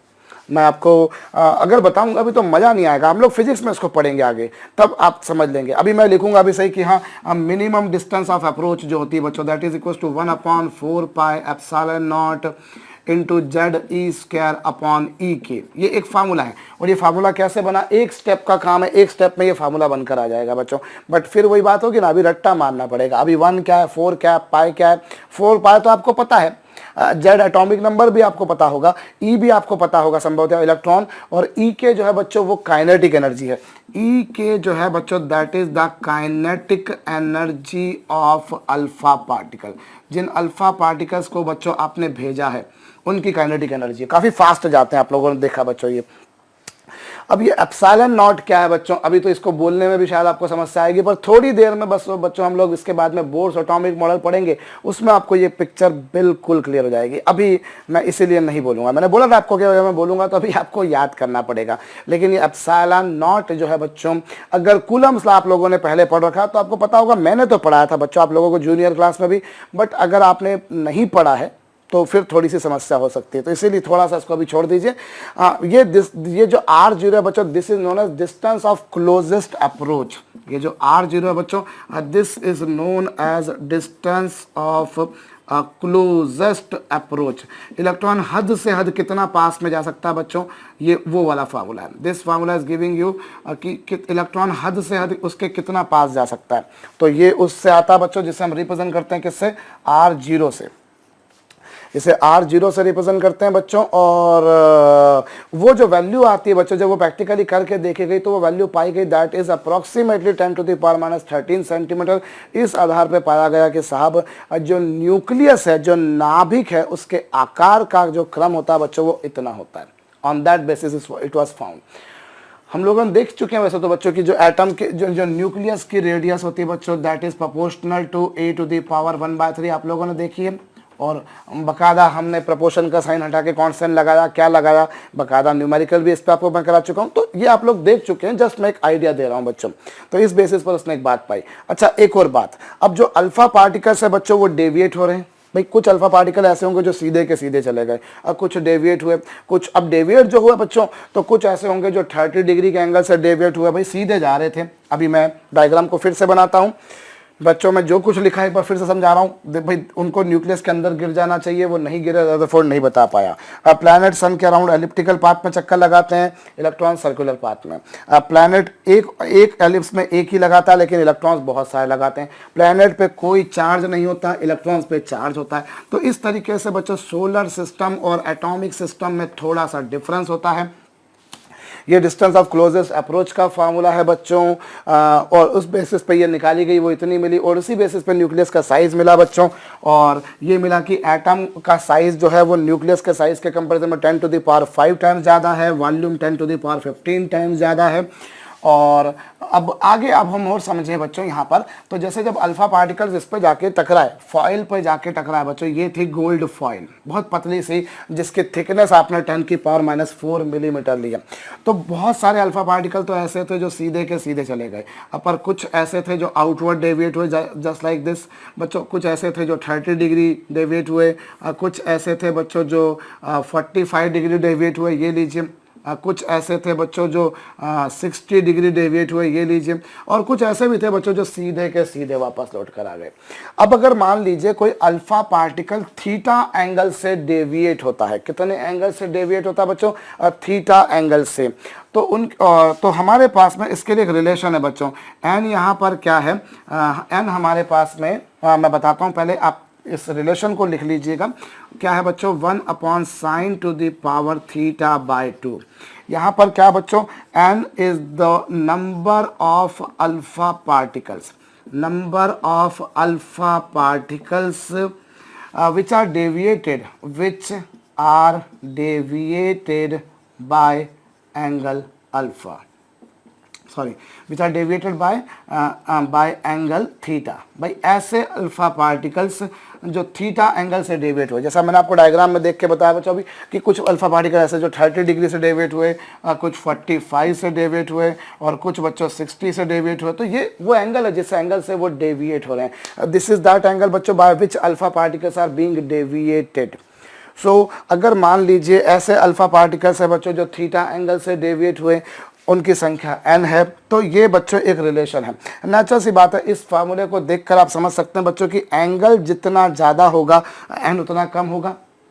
मैं आपको अगर बताऊंगा अभी तो मज़ा नहीं आएगा, हम लोग फिजिक्स में इसको पढ़ेंगे आगे, तब आप समझ लेंगे। अभी मैं लिखूंगा अभी सही कि हाँ, मिनिमम डिस्टेंस ऑफ अप्रोच जो होती है बच्चों, that is equal to 1/4πε0 into ZE² upon EK। ये एक फार्मूला है, और ये फार्मूला कैसे बना, एक स्टेप का काम है, एक स्टेप में ये फार्मूला बनकर आ जाएगा बच्चों। बट फिर वही बात होगी ना, अभी रट्टा मारना पड़ेगा। अभी 1 क्या है, 4 क्या है, पाई क्या है। 4 पाई तो आपको पता है, Z एटॉमिक नंबर भी आपको पता होगा, E भी आपको पता होगा संभवतः इलेक्ट्रॉन, और EK जो है बच्चों वो काइनेटिक एनर्जी है। EK जो है बच्चों that is the kinetic energy of alpha particle. जिन अल्फा पार्टिकल्स को बच्चों आपने भेजा है उनकी काइनेटिक एनर्जी, काफी फास्ट जाते हैं, आप लोगों ने देखा बच्चों ये। अब ये एप्सिलॉन नॉट क्या है बच्चों, अभी तो इसको बोलने में भी शायद आपको समस्या आएगी, पर थोड़ी देर में बस बच्चों हम लोग इसके बाद में बोर्स एटॉमिक मॉडल पढ़ेंगे, उसमें आपको ये पिक्चर बिल्कुल क्लियर हो जाएगी। अभी मैं इसीलिए नहीं बोलूंगा, मैंने बोला था आपको कि मैं बोलूंगा तो अभी आपको याद करना पड़ेगा। लेकिन ये एप्सिलॉन नॉट जो है बच्चों, अगर कूलम्स लॉ आप लोगों ने पहले पढ़ रखा तो आपको पता होगा, मैंने तो पढ़ाया था बच्चों आप लोगों को जूनियर क्लास में भी, बट अगर आपने नहीं पढ़ा है तो फिर थोड़ी सी समस्या हो सकती है, तो इसीलिए थोड़ा सा इसको अभी छोड़ दीजिए। ये जो R0 है बच्चों, this is known as distance of closest approach. ये जो R0 है बच्चों, this is known as distance of closest approach. Electron हद से हद कितना पास में जा सकता है बच्चों, ये वो वाला फार्मूला है। This formula is giving you कि इलेक्ट्रॉन हद से हद उसके कितना पास जा सकता है। तो ये उससे आता है बच्चों जिसे हम रिप्रेजेंट करते हैं किससे, R0 से। इसे R0 से रिप्रेजेंट करते हैं बच्चों। और वो जो वैल्यू आती है बच्चों, जब वो प्रैक्टिकली करके देखी गई तो वो वैल्यू पाई गई दैट इज अप्रोक्सीमेटली 10⁻⁻13 सेंटीमीटर। इस आधार पे पाया गया कि साहब जो न्यूक्लियस है, जो नाभिक है, उसके आकार का जो क्रम होता है बच्चों वो इतना होता है। On that basis it was found. हम लोगों ने देख चुके हैं वैसे तो बच्चों की जो एटम के जो न्यूक्लियस की रेडियस होती है बच्चों that is proportional to a⁻1/3 आप लोगों ने देखी है। और बकायदा हमने प्रपोर्शन का साइन हटा के कांस्टेंट लगाया, क्या लगाया, बकायदा न्यूमेरिकल भी इस पर आपको मैं करा चुका हूँ। तो ये आप लोग देख चुके हैं, जस्ट मैं एक आइडिया दे रहा हूँ बच्चों। तो इस बेसिस पर उसने एक बात पाई। अच्छा एक और बात, अब जो अल्फा पार्टिकल्स है बच्चों वो डेविएट हो रहे हैं। भाई कुछ अल्फा पार्टिकल ऐसे होंगे जो सीधे के सीधे चले गए और कुछ डेविएट हुए। कुछ अब डेविएट जो हुए बच्चों, तो कुछ ऐसे होंगे जो 30 डिग्री के एंगल से डेविएट हुए, भाई सीधे जा रहे थे। अभी मैं डायग्राम को फिर से बनाता हूँ बच्चों, मैं जो कुछ लिखा है एक बार फिर से समझा रहा हूँ। भाई उनको न्यूक्लियस के अंदर गिर जाना चाहिए, वो नहीं गिरे, रदरफोर्ड नहीं बता पाया। प्लैनेट सन के अराउंड एलिप्टिकल पाथ में चक्कर लगाते हैं, इलेक्ट्रॉन सर्कुलर पाथ में। प्लैनेट एक एलिप्स में एक ही लगाता है लेकिन इलेक्ट्रॉन्स बहुत सारे लगाते हैं। प्लैनेट पे कोई चार्ज नहीं होता, इलेक्ट्रॉन्स पे चार्ज होता है। तो इस तरीके से बच्चों सोलर सिस्टम और एटॉमिक सिस्टम में थोड़ा सा डिफरेंस होता है। ये डिस्टेंस ऑफ क्लोजेस्ट अप्रोच का फार्मूला है बच्चों, और उस बेसिस पे ये निकाली गई, वो इतनी मिली। और उसी बेसिस पे न्यूक्लियस का साइज मिला बच्चों, और ये मिला कि एटम का साइज जो है वो न्यूक्लियस के साइज के कंपैरिजन में 10⁵ टाइम्स ज़्यादा है, वॉल्यूम 10⁻15 टाइम्स ज़्यादा है। और अब आगे अब हम और समझें बच्चों यहाँ पर, तो जैसे जब अल्फा पार्टिकल्स इस पे जाके टकराए, फॉइल पे जाके टकराए बच्चों, ये थी गोल्ड फॉइल, बहुत पतली सी, जिसकी थिकनेस आपने 10⁻⁻4 मिलीमीटर लिया। तो बहुत सारे अल्फा पार्टिकल तो ऐसे थे जो सीधे के सीधे चले गए, पर कुछ ऐसे थे जो आउटवर्ड डेविएट हुए जस्ट लाइक दिस बच्चों। कुछ ऐसे थे जो 30 डिग्री डेविएट हुए, कुछ ऐसे थे बच्चों जो 45 डिग्री डेविएट हुए, ये लीजिए। कुछ ऐसे थे बच्चों जो 60 डिग्री डेविएट हुए, ये लीजिए। और कुछ ऐसे भी थे बच्चों जो सीधे के सीधे वापस लौट कर आ गए। अब अगर मान लीजिए कोई अल्फा पार्टिकल थीटा एंगल से डेविएट होता है, कितने एंगल से डेविएट होता है बच्चों? थीटा एंगल से। तो हमारे पास में इसके लिए एक रिलेशन है बच्चों। एन यहाँ पर क्या है, एन हमारे पास में मैं बताता हूँ, पहले आप इस रिलेशन को लिख लीजिएगा। क्या है बच्चों? 1/sin⁻θ/2। यहाँ पर क्या बच्चों? n is the number of alpha particles, number of alpha particles which are deviated by angle alpha, sorry which are deviated by angle theta. भाई ऐसे अल्फा पार्टिकल्स जो थीटा एंगल से डेविएट हुए, जैसा मैंने आपको डायग्राम में देख के बताया बच्चों अभी कि कुछ अल्फा पार्टिकल ऐसे जो 30 डिग्री से डेविएट हुए, कुछ 45 से डेविएट हुए, और कुछ बच्चों 60 से डेविएट हुए। तो ये वो एंगल है जिस एंगल से वो डेविएट हो रहे हैं। दिस इज दैट एंगल बच्चों by which alpha particles are being deviated. So अगर मान लीजिए ऐसे अल्फा पार्टिकल्स है बच्चों जो थीटा एंगल से डेविएट हुए, उनकी संख्या n है, तो ये बच्चों एक रिलेशन है। नेचुरल सी बात है, इस फार्मूले को देखकर आप समझ सकते हैं बच्चों कि एंगल जितना ज़्यादा होगा n उतना कम होगा।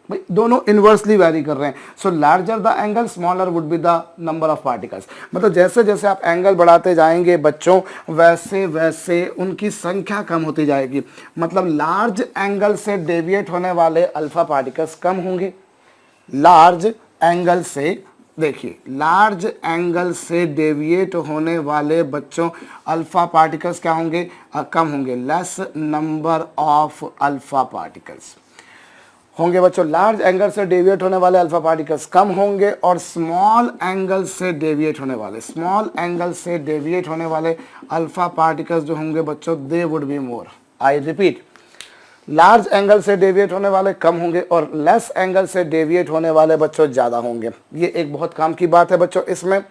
भाई दोनों इन्वर्सली वैरी कर रहे हैं। So larger the angle smaller would be the number of particles. मतलब जैसे जैसे आप एंगल बढ़ाते जाएंगे बच्चों, वैसे वैसे उनकी संख्या कम होती जाएगी। मतलब लार्ज एंगल से डेविएट होने वाले अल्फा पार्टिकल्स कम होंगे। लार्ज एंगल से, देखिए, लार्ज एंगल से डेविएट होने वाले बच्चों अल्फा पार्टिकल्स क्या होंगे? कम होंगे। Less number of alpha particles होंगे बच्चों। लार्ज एंगल से डेविएट होने वाले अल्फा पार्टिकल्स कम होंगे, और स्मॉल एंगल से डेविएट होने वाले, स्मॉल एंगल से डेविएट होने वाले अल्फा पार्टिकल्स जो होंगे बच्चों, they would be more. I repeat, large angle से डेविएट होने वाले कम होंगे, और लेस एंगल से डेविएट होने वाले बच्चों ज़्यादा होंगे। ये एक बहुत काम की बात है बच्चों। इसमें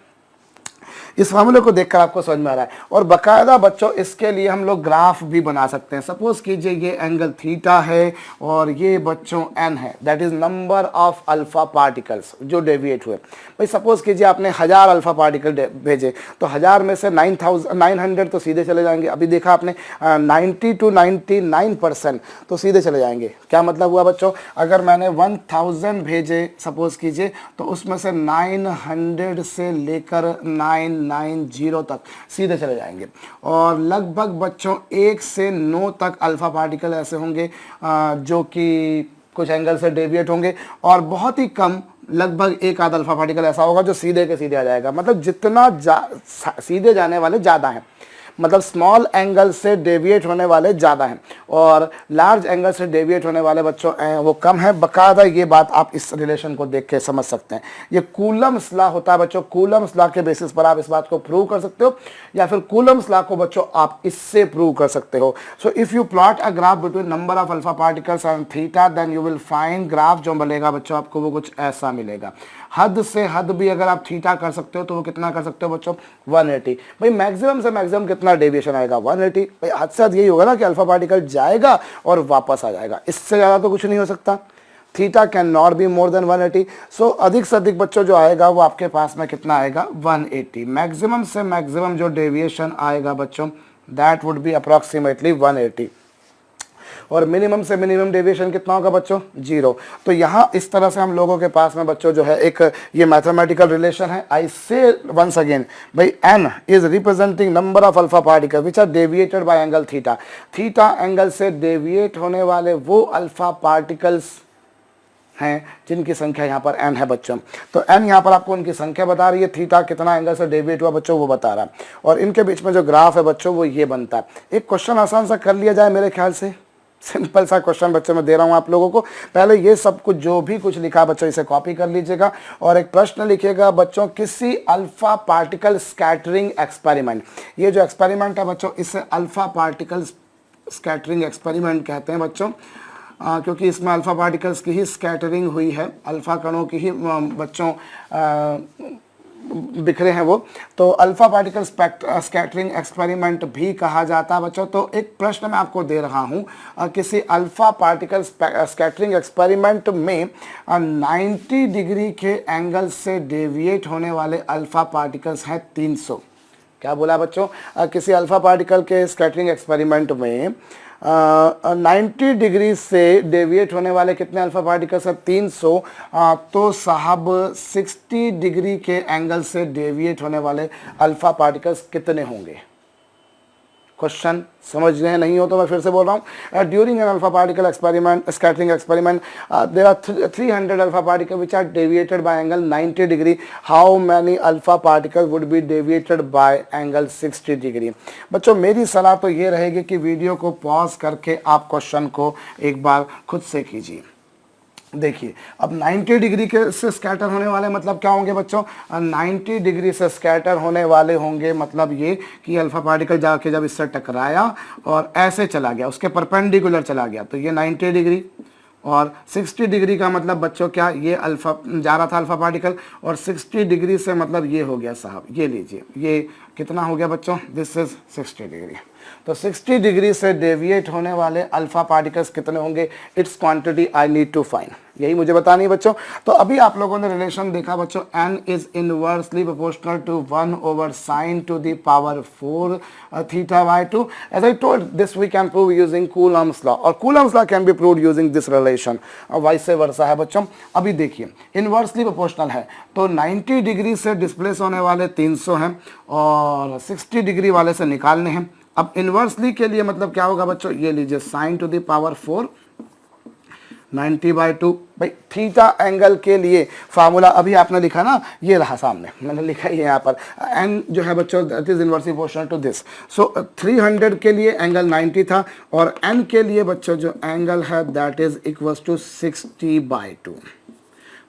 इस फार्मूले को देखकर आपको समझ में आ रहा है। और बाकायदा बच्चों इसके लिए हम लोग ग्राफ भी बना सकते हैं। सपोज कीजिए ये एंगल थीटा है और ये बच्चों n है, that is number of alpha particles जो डेविएट हुए। भाई सपोज कीजिए आपने 1000 अल्फा पार्टिकल भेजे, तो 1000 में से 900 तो सीधे चले जाएंगे। अभी देखा आपने 90 to 99% तो सीधे चले जाएंगे। क्या मतलब हुआ बच्चों? अगर मैंने 1000 भेजे सपोज कीजिए, तो उसमें से 900 से लेकर 990 तक सीधे चले जाएंगे। और लगभग बच्चों 1 से 9 तक अल्फा पार्टिकल ऐसे होंगे जो कि कुछ एंगल से डेविएट होंगे, और बहुत ही कम लगभग एक आध अल्फा पार्टिकल ऐसा होगा जो सीधे के सीधे आ जाएगा। मतलब जितना सीधे जाने वाले ज़्यादा हैं, मतलब स्मॉल एंगल से डेविएट होने वाले ज़्यादा हैं और लार्ज एंगल से डेविएट होने वाले बच्चों वो कम है। बकायदा ये बात आप इस रिलेशन को देख के समझ सकते हैं। ये कूलम्स लॉ होता है बच्चों, कूलम्स लॉ के बेसिस पर आप इस बात को प्रूव कर सकते हो, या फिर कूलम्स लॉ को बच्चों आप इससे प्रूव कर सकते हो। So if you plot a graph between number of alpha particles and theta, then you will find graph जो मिलेगा बच्चों आपको वो कुछ ऐसा मिलेगा। हद से हद भी अगर आप थीटा कर सकते हो तो वो कितना कर सकते हो बच्चों, 180। भाई मैक्सिमम से मैक्सिमम कितना डेविएशन आएगा, 180। भाई हद से हद यही होगा ना कि अल्फा पार्टिकल जाएगा और वापस आ जाएगा, इससे ज़्यादा तो कुछ नहीं हो सकता। Theta can not be more than 180। सो अधिक से अधिक बच्चों जो आएगा वो आपके पास में कितना आएगा, 180। मैक्सिमम से मैक्सिमम जो डेविएशन आएगा बच्चों दैट वुड बी अप्रॉक्सीमेटली 180, और मिनिमम से मिनिमम डेविएशन कितना होगा बच्चों, 0। तो यहाँ इस तरह से हम लोगों के पास में बच्चों जो है एक ये मैथमेटिकल रिलेशन है। आई से वंस अगेन, भाई n is representing number of alpha particle which are deviated by angle theta. Theta angle से डेविएट होने वाले वो अल्फा पार्टिकल्स हैं जिनकी संख्या यहाँ पर n है बच्चों। तो n यहाँ पर आपको उनकी संख्या बता रही है, थीटा कितना एंगल से डेविएट हुआ बच्चों वो बता रहा है, और इनके बीच में जो ग्राफ है बच्चों वो ये बनता है। एक क्वेश्चन आसान सा कर लिया जाए मेरे ख्याल से, सिंपल सा क्वेश्चन बच्चों मैं दे रहा हूँ आप लोगों को। पहले ये सब कुछ जो भी कुछ लिखा बच्चों इसे कॉपी कर लीजिएगा और एक प्रश्न लिखिएगा बच्चों, किसी अल्फा पार्टिकल स्कैटरिंग एक्सपेरिमेंट। ये जो एक्सपेरिमेंट है बच्चों इसे अल्फा पार्टिकल स्कैटरिंग एक्सपेरिमेंट कहते हैं बच्चों, क्योंकि इसमें अल्फा पार्टिकल्स की ही स्कैटरिंग हुई है, अल्फा कणों की ही बच्चों बिखरे हैं वो, तो अल्फा पार्टिकल स्कैटरिंग एक्सपेरिमेंट भी कहा जाता है बच्चों। तो एक प्रश्न मैं आपको दे रहा हूँ, किसी अल्फा पार्टिकल स्कैटरिंग एक्सपेरिमेंट में 90 डिग्री के एंगल से डेविएट होने वाले अल्फा पार्टिकल्स हैं 300। क्या बोला बच्चों, किसी अल्फा पार्टिकल के स्कैटरिंग एक्सपेरिमेंट में 90 डिग्री से डेविएट होने वाले कितने अल्फा पार्टिकल्स हैं, 300। तो साहब 60 डिग्री के एंगल से डेविएट होने वाले अल्फा पार्टिकल्स कितने होंगे। क्वेश्चन समझ रहे हैं, नहीं हो तो मैं फिर से बोल रहा हूँ। During an alpha particle experiment, scattering experiment, there are 300 alpha particle which are deviated by angle 90 degree. How many alpha particle would be deviated by angle 60 degree. बच्चों मेरी सलाह तो ये रहेगी कि वीडियो को पॉज करके आप क्वेश्चन को एक बार खुद से कीजिए। देखिए अब 90 डिग्री के से स्कैटर होने वाले मतलब क्या होंगे बच्चों, 90 डिग्री से स्कैटर होने वाले होंगे मतलब ये कि अल्फा पार्टिकल जाके जब इससे टकराया और ऐसे चला गया, उसके परपेंडिकुलर चला गया, तो ये 90 डिग्री, और 60 डिग्री का मतलब बच्चों क्या, ये अल्फा जा रहा था अल्फा पार्टिकल, और 60 डिग्री से मतलब ये हो गया साहब, ये लीजिए, ये कितना हो गया बच्चों, दिस इज 60 डिग्री। तो 60 डिग्री से डेविएट होने वाले अल्फा पार्टिकल्स कितने होंगे, its quantity I need to find, यही मुझे बतानी है बच्चों। तो अभी आप लोगों ने रिलेशन देखा बच्चों, n is inversely proportional to 1 over sine to the power 4 theta by 2। As I told this we can prove using Coulomb's law, और Coulomb's law can be proved using this relation, vice versa है बच्चों। अभी देखिए इनवर्सली प्रोपोर्शनल है तो 90 डिग्री से डिस्प्लेस होने वाले 300 हैं और 60 डिग्री वाले से निकालने हैं। अब इनवर्सली के लिए मतलब क्या होगा बच्चों, ये लीजिए साइन टू द पावर 4 90/2। भाई थीटा एंगल के लिए फार्मूला अभी आपने लिखा ना, ये रहा सामने, मैंने लिखा ही है यहाँ पर, एन जो है बच्चों that is inversely proportional to this. So 300 के लिए एंगल 90 था, और एन के लिए बच्चों जो एंगल है दैट इज इक्वल्स टू 60/2।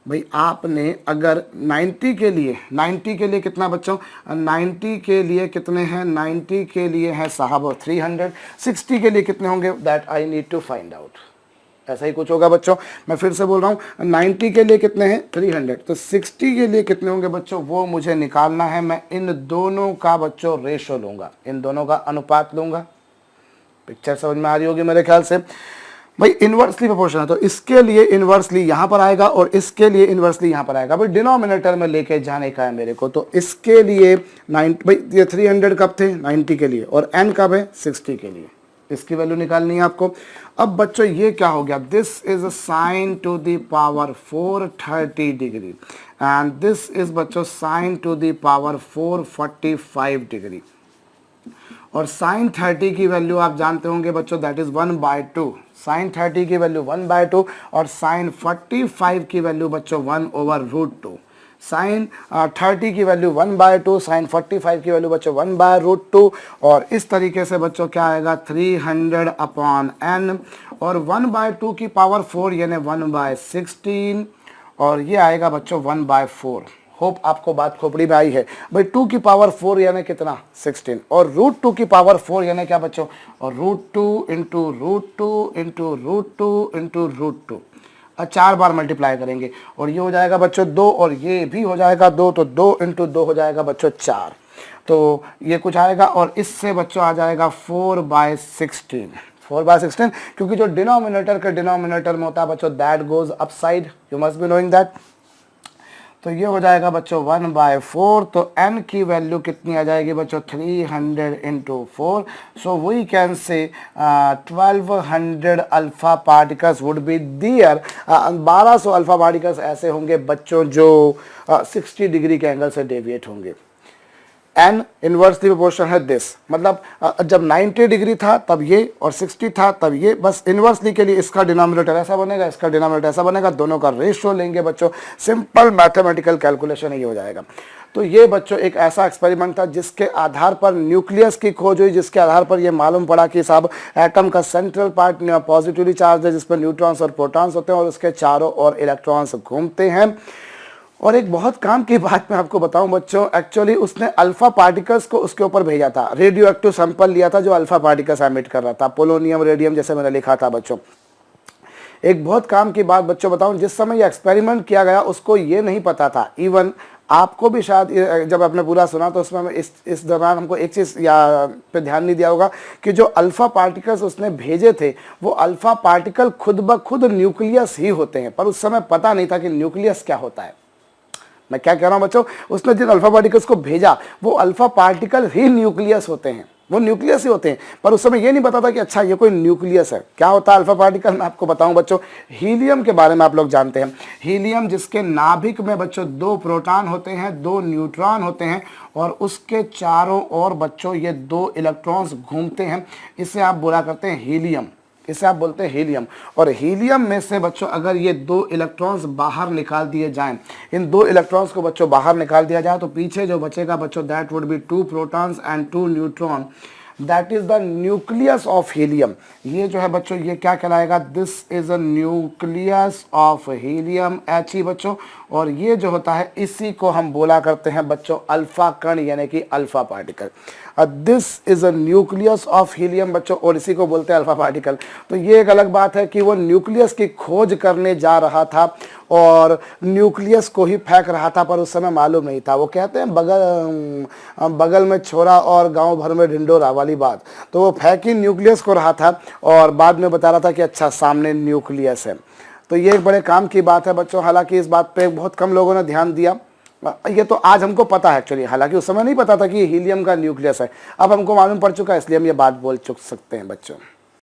भाई आपने अगर 90 के लिए कितना बच्चों, 90 के लिए कितने हैं, 90 के लिए है साहब 300, 60 के लिए कितने होंगे that I need to find out. ऐसा ही कुछ होगा बच्चों, मैं फिर से बोल रहा हूँ 90 के लिए कितने हैं 300, तो 60 के लिए कितने होंगे बच्चों वो मुझे निकालना है। मैं इन दोनों का बच्चों रेशो लूँगा, इन दोनों का अनुपात लूँगा। पिक्चर समझ में आ रही होगी मेरे ख्याल से। भाई इन्वर्सली प्रोपोर्शनल है तो इसके लिए इन्वर्सली यहाँ पर आएगा और इसके लिए इन्वर्सली यहाँ पर आएगा। भाई डिनोमिनेटर में लेके जाने का है मेरे को, तो इसके लिए 90, भाई ये 300 कब थे 90 के लिए, और n कब है 60 के लिए, इसकी वैल्यू निकालनी है आपको। अब बच्चों ये क्या हो गया, this is sine to the power 430 degree and this is बच्चों sine to the power 445 degree. और साइन 30 की वैल्यू आप जानते होंगे बच्चों, दैट इज 1/2। साइन 30 की वैल्यू 1/2 और साइन 45 की वैल्यू बच्चों 1/√2। साइन 30 की वैल्यू 1/2, साइन 45 की वैल्यू बच्चों 1/√2। और इस तरीके से बच्चों क्या आएगा 300/n और 1/2 की पावर 4 यानी 1/16 और ये आएगा बच्चों 1/4। होप आपको बात खोपड़ी में आई है भाई। 2 की पावर 4 यानी कितना 16 और √2 की पावर 4 यानी क्या बच्चों, और √2 इंटू √2 इंटू √2 इंटू √2 और 4 बार मल्टीप्लाई करेंगे और ये हो जाएगा बच्चों 2 और ये भी हो जाएगा 2, तो 2 इंटू 2 हो जाएगा बच्चों 4। तो ये कुछ आएगा और इससे बच्चों आ जाएगा 4/16। 4/16 क्योंकि जो डिनोमिनेटर के डिनोमिनेटर में होता है बच्चों that goes upside, you must be knowing that. तो ये हो जाएगा बच्चों 1/4। तो n की वैल्यू कितनी आ जाएगी बच्चों 300 into 4। So we can say 1200 alpha particles would be there. 1200 alpha particles ऐसे होंगे बच्चों जो 60 डिग्री के एंगल से डेविएट होंगे। एन इनवर्सली प्रोपोर्शनल है दिस, मतलब जब 90 डिग्री था तब ये और 60 था तब ये, बस इनवर्सली के लिए इसका डिनोमिनेटर ऐसा बनेगा, इसका डिनोमिनेटर ऐसा बनेगा, दोनों का रेशियो लेंगे बच्चों। सिंपल मैथमेटिकल कैलकुलेशन ही हो जाएगा। तो ये बच्चों एक ऐसा एक्सपेरिमेंट था जिसके आधार पर न्यूक्लियस की खोज हुई, जिसके आधार पर ये मालूम पड़ा कि साहब एटम का सेंट्रल पार्ट पॉजिटिवली चार्ज है जिसमें न्यूट्रॉन्स और प्रोटॉन्स होते हैं और उसके चारों ओर इलेक्ट्रॉन्स घूमते हैं। और एक बहुत काम की बात मैं आपको बताऊं बच्चों, एक्चुअली उसने अल्फा पार्टिकल्स को उसके ऊपर भेजा था, रेडियो एक्टिव सैंपल लिया था जो अल्फा पार्टिकल्स एमिट कर रहा था, पोलोनियम रेडियम जैसे मैंने लिखा था बच्चों। एक बहुत काम की बात बच्चों बताऊं, जिस समय ये एक्सपेरिमेंट किया गया उसको ये नहीं पता था, इवन आपको भी शायद जब आपने पूरा सुना तो उसमें इस दौरान हमको एक चीज़ या पे ध्यान नहीं दिया होगा कि जो अल्फा पार्टिकल्स उसने भेजे थे वो अल्फा पार्टिकल खुद ब खुद न्यूक्लियस ही होते हैं, पर उस समय पता नहीं था कि न्यूक्लियस क्या होता है। मैं क्या कह रहा हूं बच्चों, उसने जिन अल्फा पार्टिकल्स को भेजा वो अल्फा पार्टिकल ही न्यूक्लियस होते हैं, वो न्यूक्लियस ही होते हैं, पर उस समय ये नहीं पता था कि अच्छा ये कोई न्यूक्लियस है। क्या होता है अल्फा पार्टिकल, मैं आपको बताऊं बच्चों। हीलियम के बारे में आप लोग जानते हैं, हीलियम जिसके नाभिक में बच्चों 2 प्रोटॉन होते हैं, 2 न्यूट्रॉन होते हैं और उसके चारों ओर बच्चों ये 2 इलेक्ट्रॉन्स घूमते हैं, इसे आप बोला करते हैं हीलियम, इसे आप बोलते हैं हीलियम। और हीलियम में से बच्चों अगर ये 2 इलेक्ट्रॉन्स बाहर निकाल दिए जाएं, इन 2 इलेक्ट्रॉन्स को बच्चों बाहर निकाल दिया जाए तो पीछे जो बचेगा बच्चों that would be 2 protons and 2 neutron, that is the nucleus of helium. ये जो है बच्चों ये क्या कहलाएगा, this is a nucleus of helium He बच्चों। और ये जो होता है इसी को हम बोला करते हैं बच्चों अल्फा कण यानी कि alpha particle. This is a nucleus of helium बच्चों और इसी को बोलते हैं अल्फा पार्टिकल। तो ये एक अलग बात है कि वो न्यूक्लियस की खोज करने जा रहा था और न्यूक्लियस को ही फेंक रहा था, पर उस समय मालूम नहीं था। वो कहते हैं बगल में छोरा और गांव भर में ढिंडोरा वाली बात। तो वो फेंक ही न्यूक्लियस को रहा था और बाद में बता रहा था कि अच्छा सामने न्यूक्लियस है। तो ये एक बड़े काम की बात है बच्चों, हालांकि इस बात पे बहुत कम लोगों ने ध्यान दिया। ये तो आज हमको पता है एक्चुअली, हालांकि उस समय नहीं पता था कि हीलियम का न्यूक्लियस है। अब हमको मालूम पड़ चुका है इसलिए हम ये बात बोल चुक सकते हैं बच्चों।